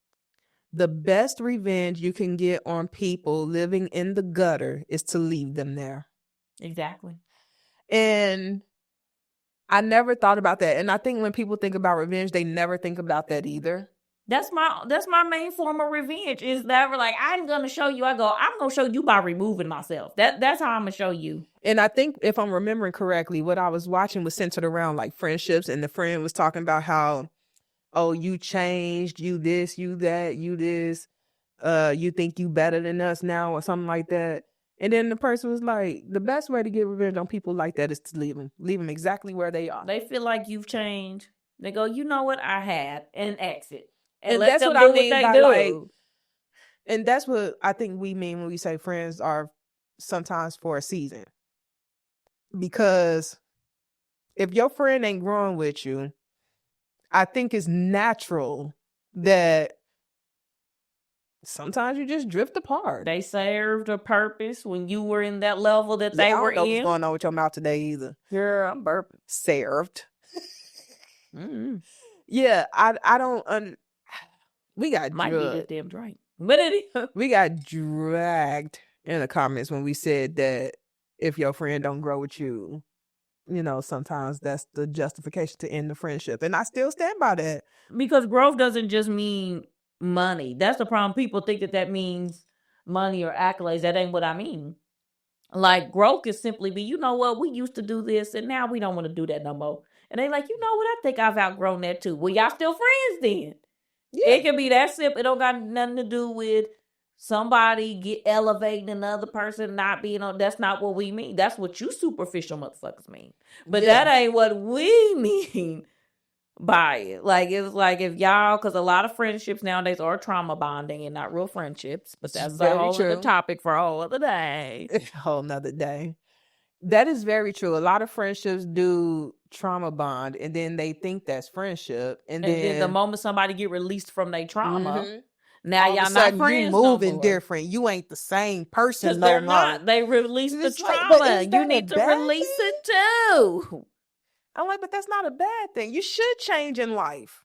the best revenge you can get on people living in the gutter is to leave them there. Exactly. And I never thought about that. And I think when people think about revenge, they never think about that either. That's my main form of revenge. Is never like, I'm gonna show you. I'm gonna show you by removing myself. That's how I'm gonna show you. And I think if I'm remembering correctly, what I was watching was centered around like friendships, and the friend was talking about how, oh, you changed, you this, you that, you this, you think you better than us now or something like that. And then the person was like, the best way to get revenge on people like that is to leave them exactly where they are. They feel like you've changed. They go, you know what, I had, and exit. And that's what I mean by like, and that's what I think we mean when we say friends are sometimes for a season. Because if your friend ain't growing with you, I think it's natural that sometimes you just drift apart. They served a purpose when you were in that level that they were in. I don't know what's going on with your mouth today either. Girl, I'm burping. Served. Yeah, I don't. We got might be this damn drink, but we got dragged in the comments when we said that if your friend don't grow with you, you know, sometimes that's the justification to end the friendship, and I still stand by that. Because growth doesn't just mean money. That's the problem. People think that means money or accolades. That ain't what I mean. Like, growth is simply be, you know what, we used to do this and now we don't want to do that no more. And they like, you know what, I think I've outgrown that too. Well, y'all still friends then. Yeah. It can be that simple. It don't got nothing to do with somebody get elevating another person not being on. That's not what we mean. That's what you superficial motherfuckers mean. But that ain't what we mean by it. Like, it was like if y'all, because a lot of friendships nowadays are trauma bonding and not real friendships. But that's a whole other topic for a whole other day. A whole nother day. That is very true. A lot of friendships do trauma bond, and then they think that's friendship, and then the moment somebody get released from their trauma, now y'all not friends. You moving different. You ain't the same person no more. Not. They released the trauma. You need to release it too. I'm like, but that's not a bad thing. You should change in life.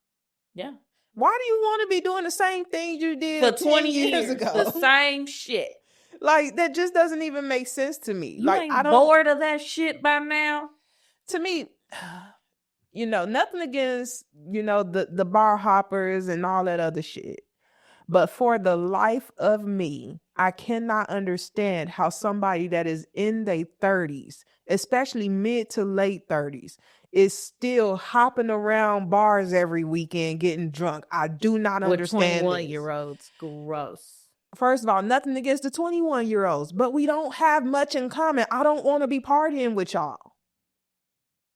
Yeah. Why do you want to be doing the same thing you did for 20 years ago? The same shit. Like, that just doesn't even make sense to me. You like, ain't bored of that shit by now? To me, you know, nothing against, you know, the bar hoppers and all that other shit. But for the life of me, I cannot understand how somebody that is in their 30s, especially mid to late 30s, is still hopping around bars every weekend getting drunk. I do not understand. 21-year-olds, gross. First of all, nothing against the 21-year-olds, but we don't have much in common. I don't want to be partying with y'all.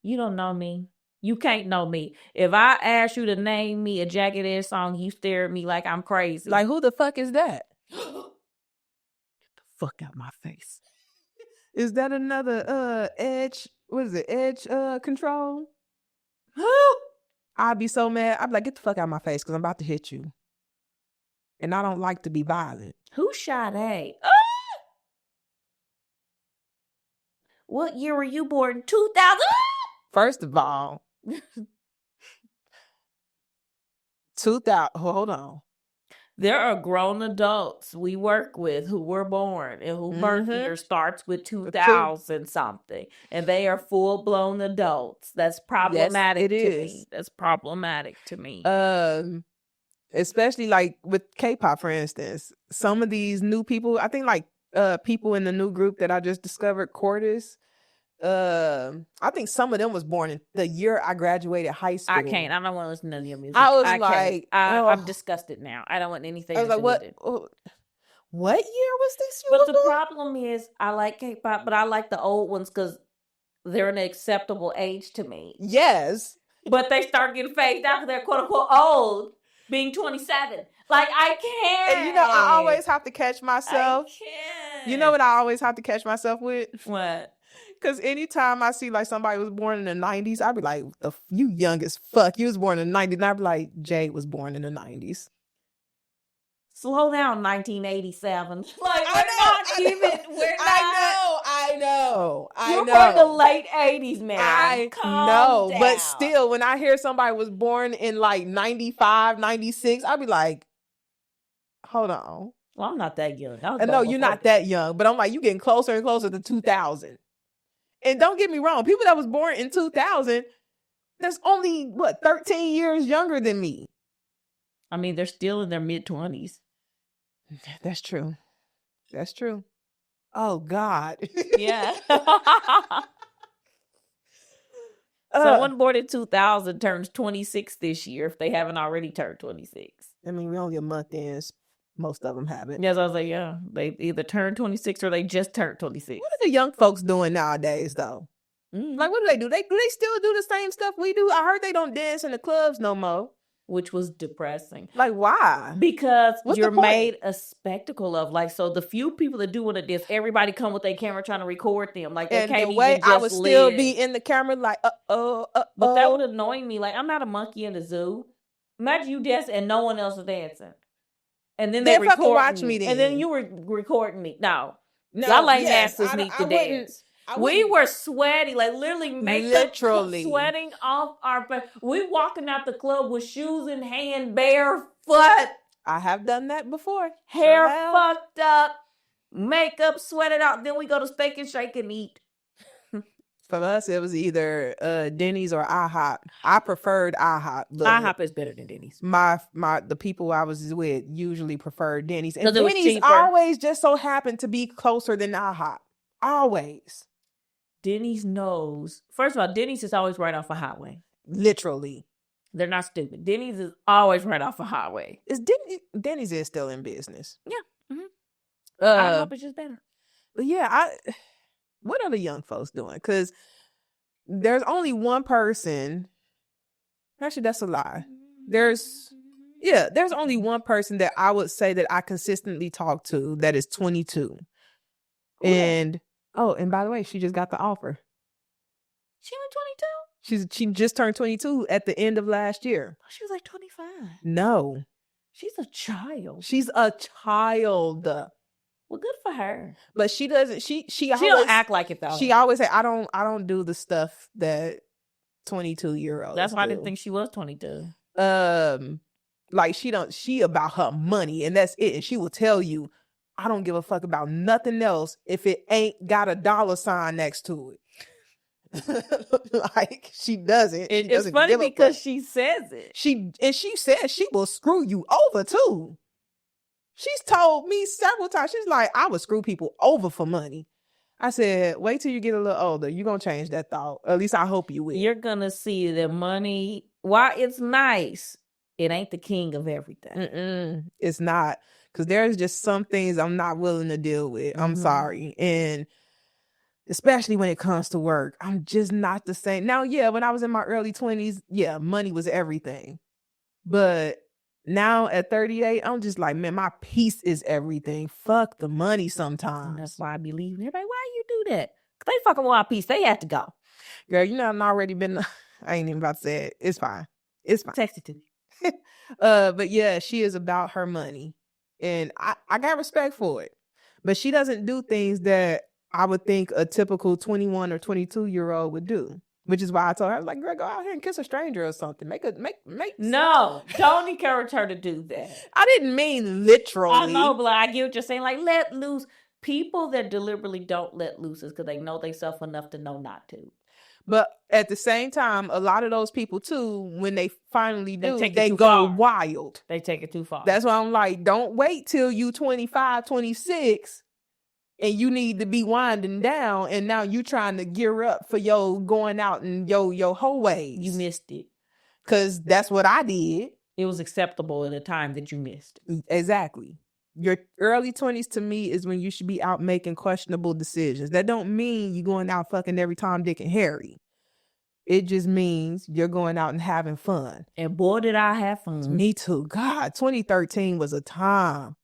You don't know me. You can't know me. If I ask you to name me a Jagged Edge song, you stare at me like I'm crazy. Like, who the fuck is that? Get the fuck out my face. Is that another Edge? What is it? Edge Control? I'd be so mad. I'd be like, get the fuck out my face because I'm about to hit you. And I don't like to be violent. Who shot A? What year were you born? 2000? First of all, 2000. Hold on. There are grown adults we work with who were born and who birth year starts with 2000 something, and they are full blown adults. That's problematic to me. That's problematic to me. Especially like with K-pop, for instance. Some of these new people, I think like people in the new group that I just discovered, Cordis. I think some of them was born in the year I graduated high school. I can't. I don't want to listen to your music. I'm disgusted now. I don't want anything. I was like, what year was this? But the problem is, I like K-pop, but I like the old ones because they're an acceptable age to me. Yes, but they start getting phased out because they're quote unquote old, being 27. Like, I can't. And you know, I always have to catch myself. I can't. You know what I always have to catch myself with? What? Because anytime I see like somebody was born in the 90s, I'd be like, you young as fuck. You was born in the 90s. And I'd be like, Jade was born in the 90s. Slow down, 1987. Like, I know. You're born the late 80s, man. I know. Down. But still, when I hear somebody was born in like 95, 96, I'd be like, hold on. Well, I'm not that young. I was And no, you're not that young, but I'm like, you getting closer and closer to 2000. And don't get me wrong, people that was born in 2000, that's only, 13 years younger than me. I mean, they're still in their mid-20s. That's true. That's true. Oh, God. Yeah. Someone born in 2000 turns 26 this year if they haven't already turned 26. I mean, we only a month in. Most of them haven't. Yes, I was like, yeah. They either turned 26 or they just turned 26. What are the young folks doing nowadays, though? Like, what do they do? Do they still do the same stuff we do? I heard they don't dance in the clubs no more. Which was depressing. Like, why? Because you're made a spectacle of. Like, so the few people that do want to dance, everybody come with their camera trying to record them. Like, they can't even just I would still be in the camera like, But that would annoy me. Like, I'm not a monkey in the zoo. Imagine you dancing and no one else is dancing. And then they record watch me then. And then you were recording me. No. Y'all lame asses need to dance. We were sweaty, like literally sweating off our. We walking out the club with shoes in hand, barefoot. I have done that before. Hair fucked up, makeup sweated out. Then we go to Steak and Shake and eat. For us, it was either Denny's or IHOP. I preferred IHOP. IHOP is better than Denny's. The people I was with usually preferred Denny's. And Denny's always just so happened to be closer than IHOP. Always. Denny's knows. First of all, Denny's is always right off a highway. Literally. They're not stupid. Denny's is always right off a highway. Denny's is still in business. Yeah. IHOP is just better. But yeah, what are the young folks doing? Because there's only one person. Actually, that's a lie. There's only one person that I would say that I consistently talk to that is 22. And by the way, she just got the offer. She was 22? She just turned 22 at the end of last year. She was like 25. No. She's a child. She's a child. Well, good for her. But she doesn't. She don't act like it though. She always say, I don't do the stuff that 22-year-olds. That's why I didn't think she was 22. Like she about her money and that's it. And she will tell you, I don't give a fuck about nothing else if it ain't got a dollar sign next to it. Like she doesn't. It's funny because she says it. She says she will screw you over too. She's told me several times. She's like, I would screw people over for money. I said, wait till you get a little older. You're going to change that thought. At least I hope you will. You're going to see that money, while it's nice, it ain't the king of everything. It's not. Because there's just some things I'm not willing to deal with. I'm sorry. And especially when it comes to work, I'm just not the same. Now, yeah, when I was in my early 20s, yeah, money was everything. But now at 38, I'm just like, man, my peace is everything. Fuck the money sometimes. And that's why I be leaving everybody. Why you do that? Because they fucking want peace. They have to go. Girl, you know I've already been, I ain't even about to say it. It's fine. It's fine. Text it to me. But yeah, she is about her money. And I got respect for it. But she doesn't do things that I would think a typical 21 or 22-year-old would do. Which is why I told her, I was like, girl, go out here and kiss a stranger or something. Make No, don't encourage her to do that. I didn't mean literally. I know, but I get what you're saying. Like, let loose. People that deliberately don't let loose is because they know themselves enough to know not to. But at the same time, a lot of those people too, when they finally do, they go far. wild. They take it too far. That's why I'm like, don't wait till you 25, 26 and you need to be winding down. And now you trying to gear up for your going out and your whole ways. You missed it. Because that's what I did. It was acceptable at a time that you missed. Exactly. Your early 20s to me is when you should be out making questionable decisions. That don't mean you going out fucking every Tom, Dick, and Harry. It just means you're going out and having fun. And boy, did I have fun. Me too. God, 2013 was a time.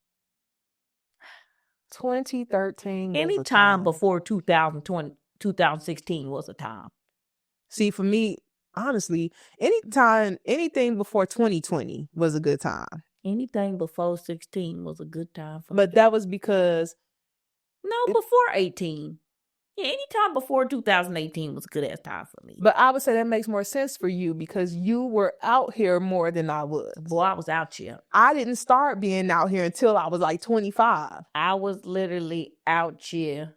2013 Any was a time before 2020, 2016 was a time. See, for me, honestly, anything before 2020 was a good time. Anything before 16 was a good time for me. But that was because... No, before 18. Yeah, anytime before 2018 was a good ass time for me. But I would say that makes more sense for you because you were out here more than I was. Boy, I was out here. I didn't start being out here until I was like 25. I was literally out here.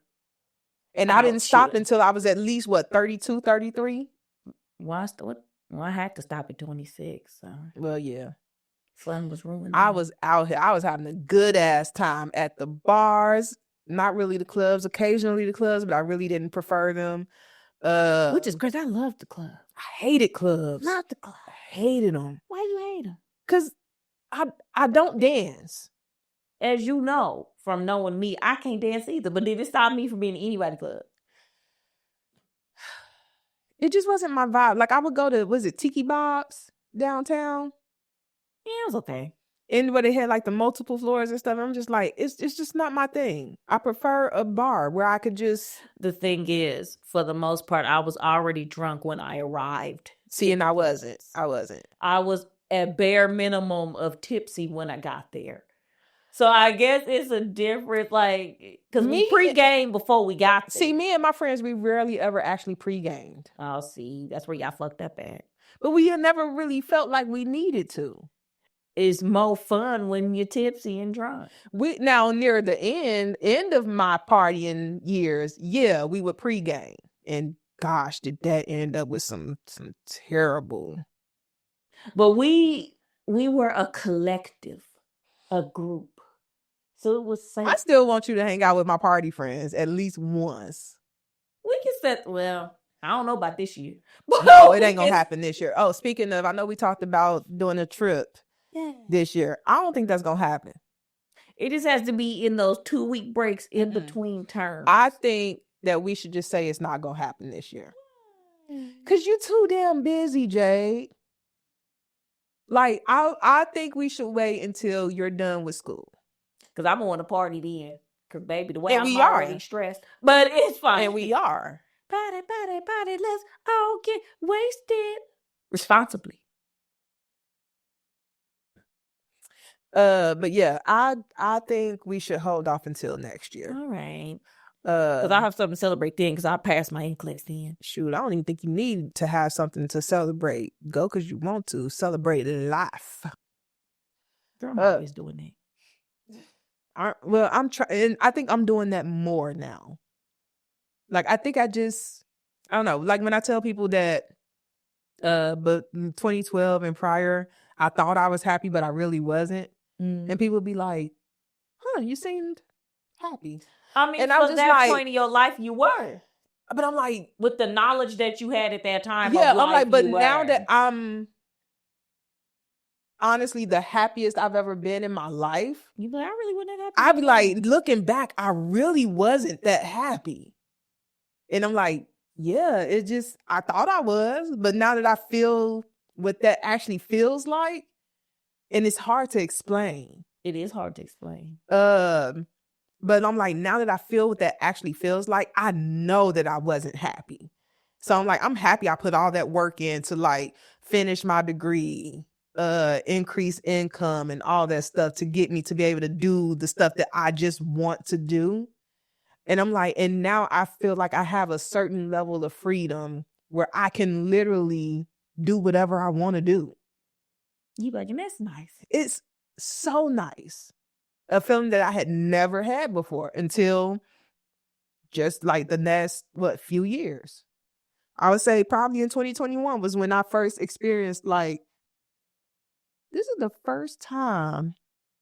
And I didn't stop until I was at least, 32, 33? Well, I had to stop at 26. So. Well, yeah. Fun was ruined. I was out here. I was having a good ass time at the bars. Not really the clubs. Occasionally the clubs, but I really didn't prefer them. Which is crazy. I loved the club. I hated clubs. Not the club. I hated them. Why you hate them? Because I don't dance. As you know from knowing me, I can't dance either. But did it stop me from being in anybody's club? It just wasn't my vibe. Like I would go to, was it Tiki Bob's downtown? Yeah, it was okay. And where they had like the multiple floors and stuff. I'm just like, it's just not my thing. I prefer a bar where I could just. The thing is, for the most part, I was already drunk when I arrived. See, and I wasn't. I was at bare minimum of tipsy when I got there. So I guess it's a different, like, because we pre-gamed before we got there. See, me and my friends, we rarely ever actually pre-gamed. Oh, see, that's where y'all fucked up at. But we never really felt like we needed to. It's more fun when you're tipsy and drunk. Now near the end of my partying years, yeah, we would pre-game. And gosh, did that end up with some terrible. But we were a collective, a group. So it was safe. I still want you to hang out with my party friends at least once. We can set, well, I don't know about this year. No, it ain't gonna happen this year. Oh, speaking of, I know we talked about doing a trip this year. I don't think that's gonna happen. It just has to be in those 2-week breaks in between terms. I think that we should just say it's not gonna happen this year. Cause you're too damn busy, Jade. Like, I think we should wait until you're done with school. Cause I'm on a party then. Cause baby, the way I'm already stressed. But it's fine. And we are. Party, let's all get wasted. Responsibly. But yeah, I think we should hold off until next year. All right. Because I have something to celebrate then, because I passed my NCLEX then. Shoot, I don't even think you need to have something to celebrate. Go because you want to. Celebrate life. Girl, I'm always doing that. Well, I'm trying. I think I'm doing that more now. Like, I think I don't know. Like when I tell people that, but 2012 and prior, I thought I was happy, but I really wasn't. And people be like, huh, you seemed happy. I mean, and for that point in your life, you were. But I'm like, with the knowledge that you had at that time. Yeah, I'm like, but now that I'm honestly the happiest I've ever been in my life. You like, I really wasn't that happy. I'd be like, looking back, I really wasn't that happy. And I'm like, yeah, I thought I was, but now that I feel what that actually feels like, and it's hard to explain. It is hard to explain. But I'm like, now that I feel what that actually feels like, I know that I wasn't happy. So I'm like, I'm happy I put all that work in to like finish my degree, increase income and all that stuff to get me to be able to do the stuff that I just want to do. And I'm like, and now I feel like I have a certain level of freedom where I can literally do whatever I want to do. You like, and that's nice. It's so nice. A feeling that I had never had before until just like the last, few years. I would say probably in 2021 was when I first experienced like, this is the first time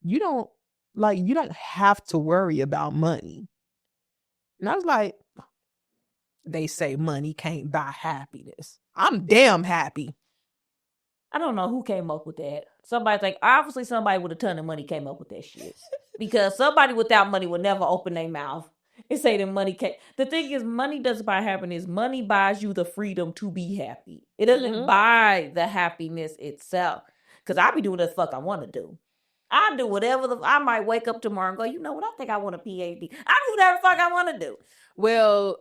you don't have to worry about money. And I was like, they say money can't buy happiness. I'm damn happy. I don't know who came up with that. Obviously somebody with a ton of money came up with that shit. Because somebody without money would never open their mouth and say that money can't. The thing is, money doesn't buy happiness. Money buys you the freedom to be happy. It doesn't buy the happiness itself. Because I be doing the fuck I want to do. I do whatever. I might wake up tomorrow and go, you know what? I think I want a PhD. I do whatever the fuck I want to do. Well,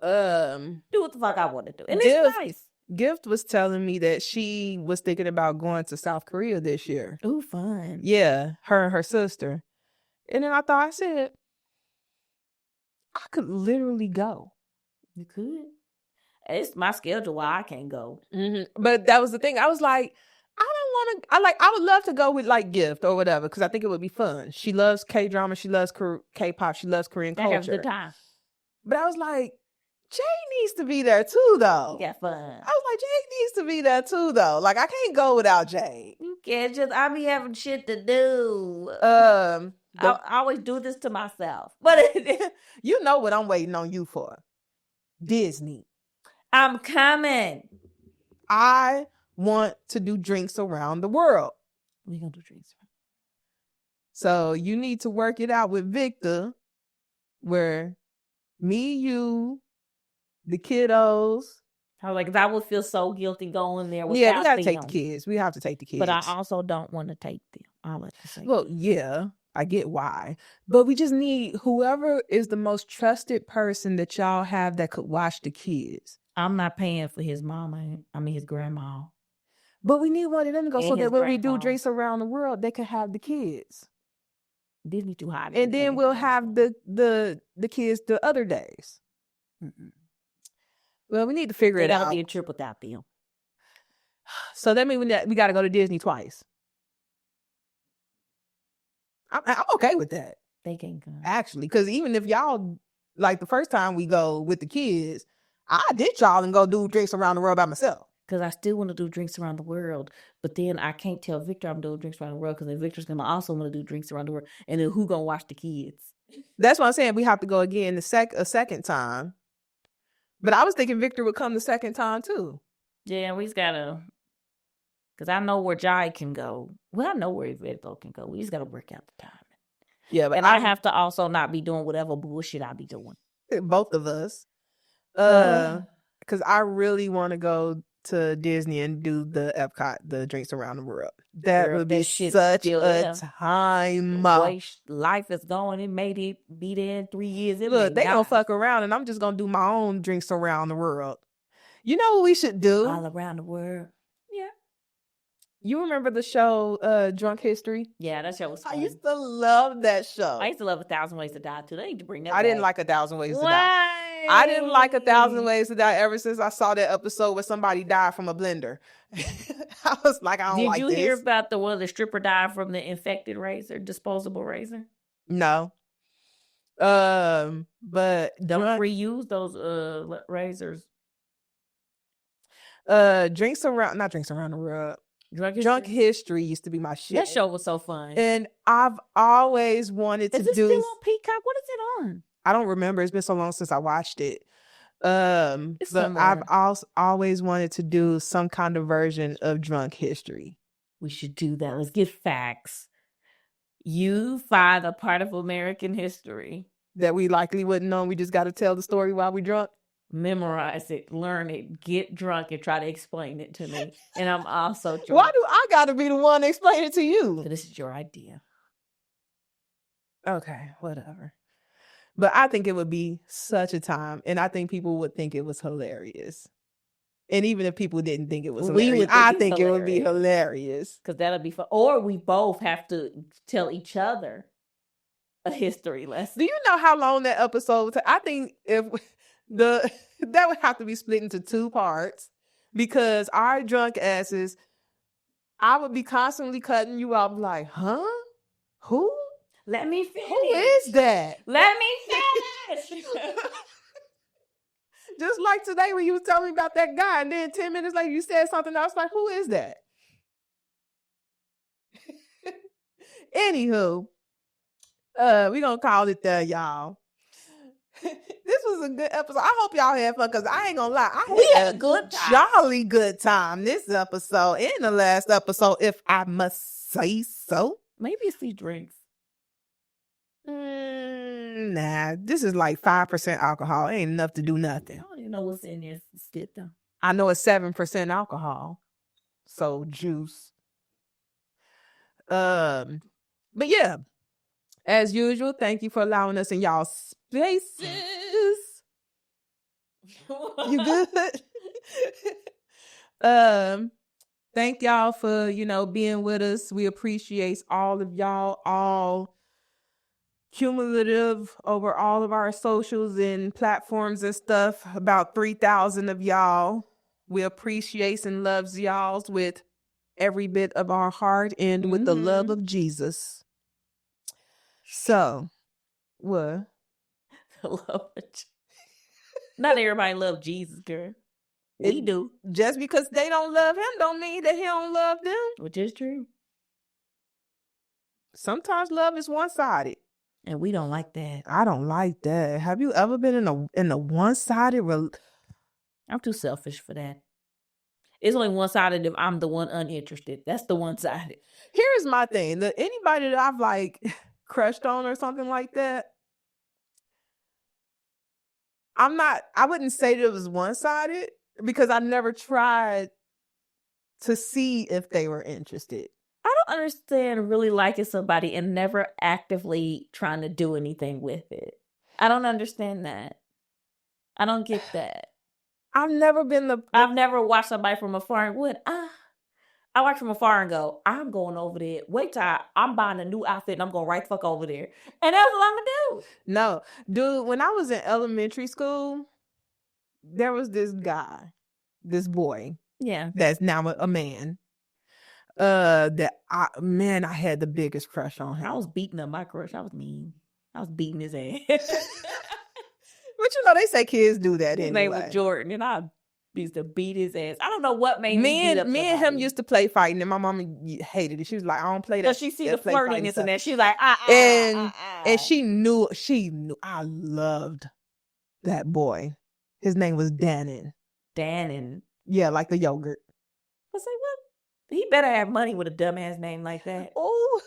do what the fuck I want to do. And it's nice. Gift was telling me that she was thinking about going to South Korea this year. Ooh, fun. Yeah, her and her sister. And then I said, I could literally go. You could. It's my schedule why I can't go. But that was the thing. I was like, I don't want to. I would love to go with like Gift or whatever because I think it would be fun. She loves K-drama. She loves K-pop. She loves Korean That have a culture. good time. But I was like, Jay needs to be there too, though. Yeah, fun. I was like, Jay needs to be there too, though. Like, I can't go without Jay. You can't just. I be having shit to do. I always do this to myself. But you know what I'm waiting on you for? Disney. I'm coming. I want to do drinks around the world. We gonna do drinks. So you need to work it out with Victor, where me, you, the kiddos. I was like, 'cause I would feel so guilty going there. Yeah, we gotta take the kids. We have to take the kids. But I also don't want to take them. I'll let you say. Well, yeah, I get why. But we just need whoever is the most trusted person that y'all have that could watch the kids. I'm not paying for his mama. I mean his grandma. But we need one of them to go And so that his when we do grandma. drinks around the world, they can have the kids. Disney too high. And then we'll have the kids the other days. Well, we need to figure it out. That'll be a trip without them. So that means we got to go to Disney twice. I'm okay with that. They can't come. Actually, because even if y'all, like the first time we go with the kids, I ditch y'all and go do drinks around the world by myself. Because I still want to do drinks around the world. But then I can't tell Victor I'm doing drinks around the world because then Victor's going to also want to do drinks around the world. And then who going to watch the kids? That's what I'm saying. We have to go again a second time. But I was thinking Victor would come the second time too. Yeah, we just got to... Because I know where Jai can go. Well, I know where Victor can go. We just got to work out the time. Yeah, but and I have to also not be doing whatever bullshit I be doing. Both of us. Because I really want to go to Disney and do the Epcot, the drinks around the world. That would be such a time. Life is going. It made it be there in 3 years. Look, they don't fuck around, and I'm just gonna do my own drinks around the world. You know what we should do? All around the world. Yeah. You remember the show Drunk History? Yeah, that show was fun. I used to love that show. I used to love 1,000 Ways to Die too. They need to bring that back. Didn't like 1,000 Ways to Die. I didn't like 1,000 Ways to Die ever since I saw that episode where somebody died from a blender. I was like, I don't like this. Did you hear about the one the stripper died from the infected razor, disposable razor? No. But don't reuse those razors. Drinks around the world. Drunk History used to be my shit. That show was so fun. And I've always wanted to do. Is it still on Peacock? What is it on? I don't remember. It's been so long since I watched it. But somewhere. I've always wanted to do some kind of version of Drunk History. We should do that. Let's get facts. You find a part of American history that we likely wouldn't know. We just got to tell the story while we drunk. Memorize it, learn it, get drunk, and try to explain it to me. And I'm also drunk. Why do I got to be the one to explain it to you? This is your idea. Okay, whatever. But I think it would be such a time, and I think people would think it was hilarious. And even if people didn't think it was hilarious, I think it would be hilarious. Because that'll be fun. Or we both have to tell each other a history lesson. Do you know how long that episode would take? I think if that would have to be split into 2 parts because our drunk asses, I would be constantly cutting you off like, huh? Who? Let me finish. Who is that? Let me finish. Just like today when you was telling me about that guy, and then 10 minutes later you said something else like, who is that? Anywho, we're gonna call it there, y'all. This was a good episode. I hope y'all had fun because I ain't gonna lie. I had a good time. Jolly good time this episode and the last episode, if I must say so. Maybe it's these drinks. Nah, this is like 5% alcohol. Ain't enough to do nothing. I don't even know what's in this shit though. I know it's 7% alcohol. So juice. But yeah. As usual, thank you for allowing us in y'all spaces. You good? Thank y'all for, being with us. We appreciate all of y'all, all cumulative over all of our socials and platforms and stuff, about 3,000 of y'all. We appreciate and loves y'all's with every bit of our heart and with the love of Jesus. So, what? Not everybody love Jesus, girl. We do. Just because they don't love him don't mean that he don't love them. Which is true. Sometimes love is one-sided. And we don't like that. I don't like that. Have you ever been in a one-sided I'm too selfish for that. It's only one-sided if I'm the one uninterested. That's the one-sided. Here's my thing. Anybody that I've like crushed on or something like that, I wouldn't say that it was one-sided because I never tried to see if they were interested. I don't understand really liking somebody and never actively trying to do anything with it. I don't understand that. I don't get that. I've never watched somebody from afar and went, I watch from afar and go, I'm going over there. Wait till I'm buying a new outfit and I'm going right fuck over there. And that's what I'm going to do. No. Dude, when I was in elementary school, there was this boy. Yeah. That's now a man. I had the biggest crush on him. I was beating up my crush. I was mean. I was beating his ass. But they say kids do that anyway. His name was Jordan, and I used to beat his ass. I don't know what made me beat up me and him used to play fighting, and my mama hated it. She was like, I don't play that. So she see the flirtiness and that. She's like, and she knew I loved that boy. His name was Dannon. Dannon. Yeah, like the yogurt. I say, what? He better have money with a dumbass name like that. Oh,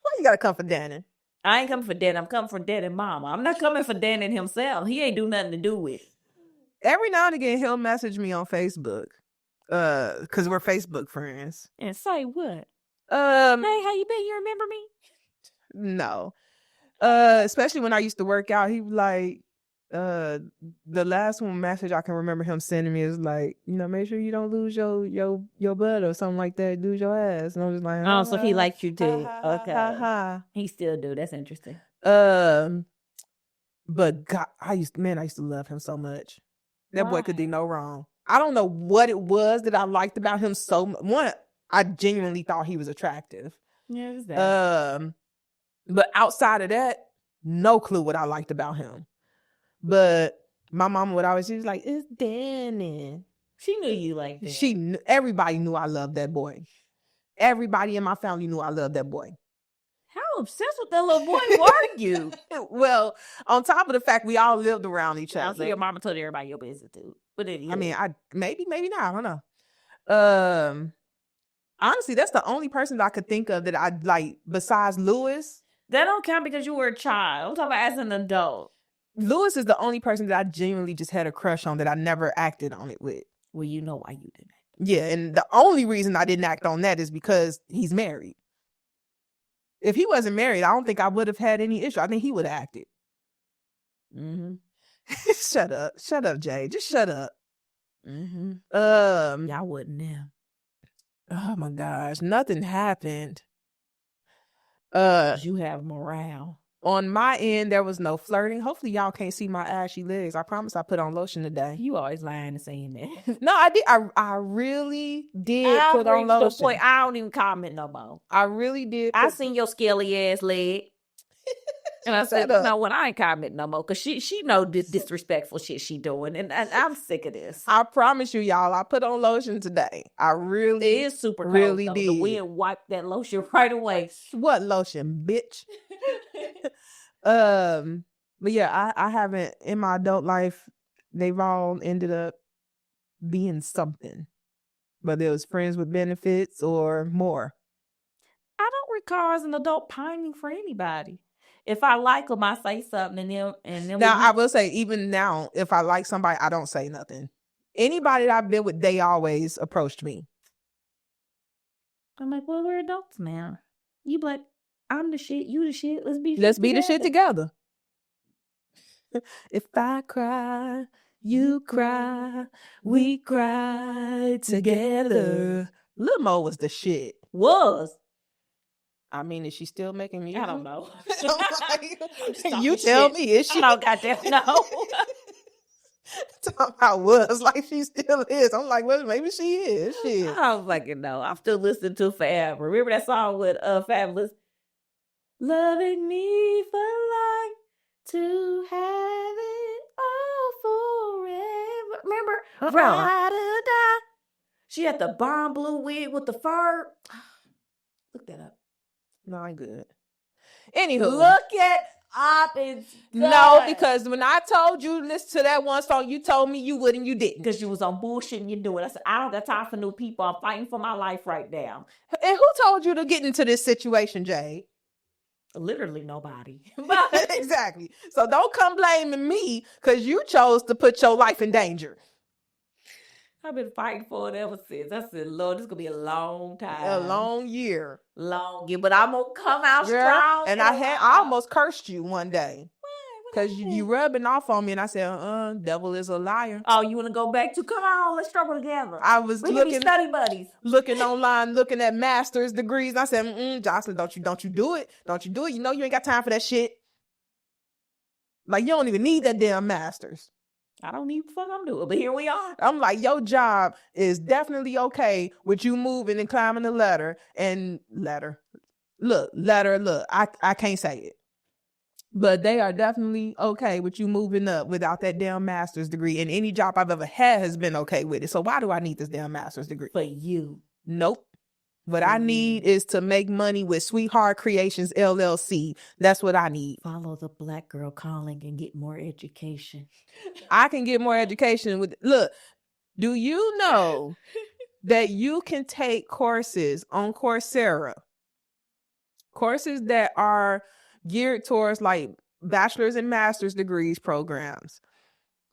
why you gotta come for Dannon? I ain't coming for Dannon. I'm coming for Dad and Mama. I'm not coming for Dannon himself. He ain't do nothing to do with it. Every now and again, he'll message me on Facebook, because we're Facebook friends. And say what? Hey, how you been? You remember me? No. Especially when I used to work out, he was like, the last one message I can remember him sending me is like, make sure you don't lose your butt or something like that, lose your ass. And I was like, oh, so he liked you too. Okay. He still do. That's interesting. But God, I used to love him so much. That boy could do no wrong. I don't know what it was that I liked about him so much. One, I genuinely thought he was attractive. Yeah, it was that. But outside of that, no clue what I liked about him. But my mama she was like, it's Danny. She knew you liked it. Everybody knew I loved that boy. Everybody in my family knew I loved that boy. How obsessed with that little boy were you? Well, on top of the fact we all lived around each other. So your mama told everybody your business too. But I mean, maybe not. I don't know. Honestly, that's the only person that I could think of that I like besides Lewis. That don't count because you were a child. I'm talking about as an adult. Lewis is the only person that I genuinely just had a crush on that I never acted on it with. Well, you know why you didn't. Yeah, and the only reason I didn't act on that is because he's married. If he wasn't married, I don't think I would have had any issue. I think he would have acted. Mm-hmm. Shut up, Jay. Just shut up. Mm-hmm. Y'all wouldn't now. Oh my gosh, nothing happened. You have morale. On my end, there was no flirting. Hopefully, y'all can't see my ashy legs. I promise I put on lotion today. You always lying and saying that. No, I did. I really did put on lotion. Point, I don't even comment no more. I really did. I seen your scaly ass leg. And I said, no, when I ain't comment no more. Because she know this disrespectful shit she doing. And I'm sick of this. I promise you, y'all, I put on lotion today. I really It is super cold, really though. did. The wind wiped that lotion right away. What lotion, bitch? But yeah, I haven't, in my adult life, they've all ended up being something. Whether it was friends with benefits or more. I don't recall as an adult pining for anybody. If I like them, I say something, and then now I will say, even now, if I like somebody, I don't say nothing. Anybody that I've been with, they always approached me. I'm like, well, we're adults now. You be like, I'm the shit, you the shit. Let's be the shit together. If I cry, you cry, we cry together. Lil Mo was the shit. Was. I mean, is she still making music? I don't know. I'm like, you talking tell shit. me, is she? I don't goddamn know. Talking about was like she still is. I'm like, well, maybe she is. Shit. I don't fucking know. I'm still listening to Forever. Remember that song with Fabulous? Loving me for life, to have it all forever. Remember? Ride or die. She had the bomb blue wig with the fur. Look that up. No, I'm good. Anywho. Look it up. It's no, because when I told you listen to that one song, you told me you would and you didn't. Because you was on bullshit and you knew it. I said, I don't got time for new people. I'm fighting for my life right now. And who told you to get into this situation, Jade? Literally nobody. Exactly. So don't come blaming me because you chose to put your life in danger. I've been fighting for it ever since. I said, Lord, this is going to be a long time. A long year. Long year. But I'm going to come out strong. And I almost cursed you one day. Because you rubbing off on me. And I said, devil is a liar. Oh, you want to go back to? Come on, let's struggle together. I was looking, study buddies. Looking online, looking at master's degrees. I said, Jocelyn, don't you do it. Don't you do it. You know you ain't got time for that shit. Like, you don't even need that damn master's. I don't need fuck I'm doing, but here we are. I'm like, your job is definitely okay with you moving and climbing the ladder and ladder. Look, I can't say it. But they are definitely okay with you moving up without that damn master's degree. And any job I've ever had has been okay with it. So why do I need this damn master's degree? For you. Nope. What I need is to make money with Sweetheart Creations, LLC. That's what I need. Follow the Black girl calling and get more education. I can get more education with, look, do you know that you can take courses on Coursera? Courses that are geared towards like bachelor's and master's degrees programs.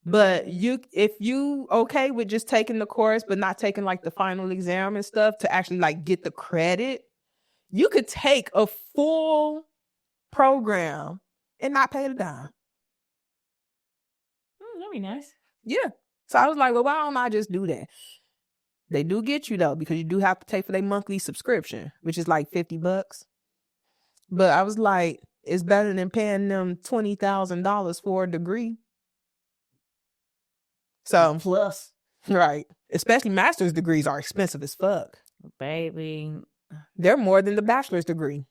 But if you okay with just taking the course, but not taking like the final exam and stuff to actually like get the credit, you could take a full program and not pay the dime. That'd be nice. Yeah. So I was like, well, why don't I just do that? They do get you though, because you do have to pay for their monthly subscription, which is like $50. But I was like, it's better than paying them $20,000 for a degree. So plus, right, especially master's degrees are expensive as fuck, baby. They're more than the bachelor's degree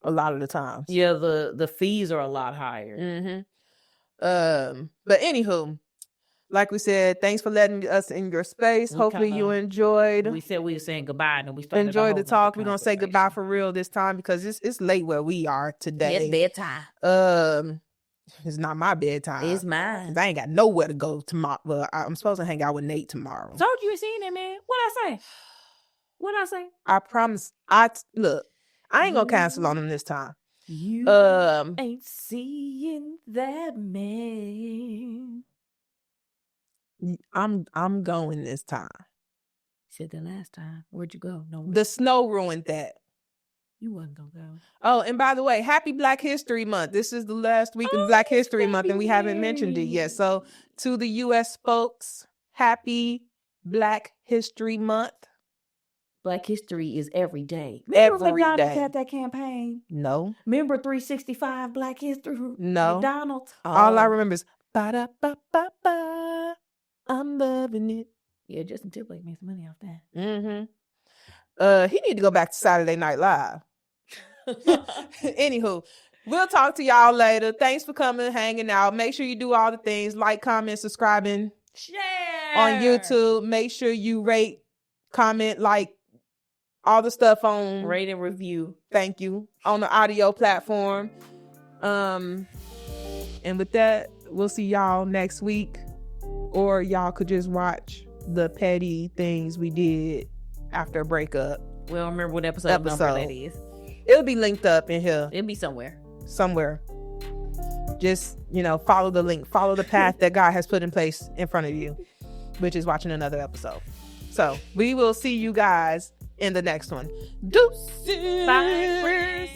a lot of the times. Yeah, the fees are a lot higher. Mm-hmm. But anywho, like we said, thanks for letting us in your space. Hopefully you enjoyed. We said we were saying gogoodbye and we started enjoyed the talk. We're gonna say goodbye for real this time because it's late where we are today. It's bedtime. It's not my bedtime. It's mine. I ain't got nowhere to go tomorrow. Well, I'm supposed to hang out with Nate tomorrow. Told you ain't seen that, man. What'd I say? I promise. Look, I ain't gonna cancel on him this time. You ain't seeing that man. I'm going this time. You said that last time. Where'd you go? No. The snow ruined that. You wasn't gonna go. Oh, and by the way, happy Black History Month. This is the last week of Black History Month, and we haven't mentioned it yet. So to the U.S. folks, happy Black History Month. Black history is every day. Remember when day. Had that campaign? No. Remember 365 Black History? No. McDonald's? All I remember is ba-da-ba-ba-ba. I'm loving it. Yeah, Justin Timberlake made some money off that. Mm-hmm. He need to go back to Saturday Night Live. Anywho, we'll talk to y'all later. Thanks for coming, hanging out. Make sure you do all the things, like, comment, subscribing. Share. On YouTube. Make sure you rate, comment, like, all the stuff on... Rate and review. Thank you. On the audio platform. And with that, we'll see y'all next week. Or y'all could just watch the petty things we did after a breakup. We don't remember what episode number that is. It'll be linked up in here. It'll be somewhere. Just, follow the link. Follow the path that God has put in place in front of you, which is watching another episode. So we will see you guys in the next one. Deuces. Bye.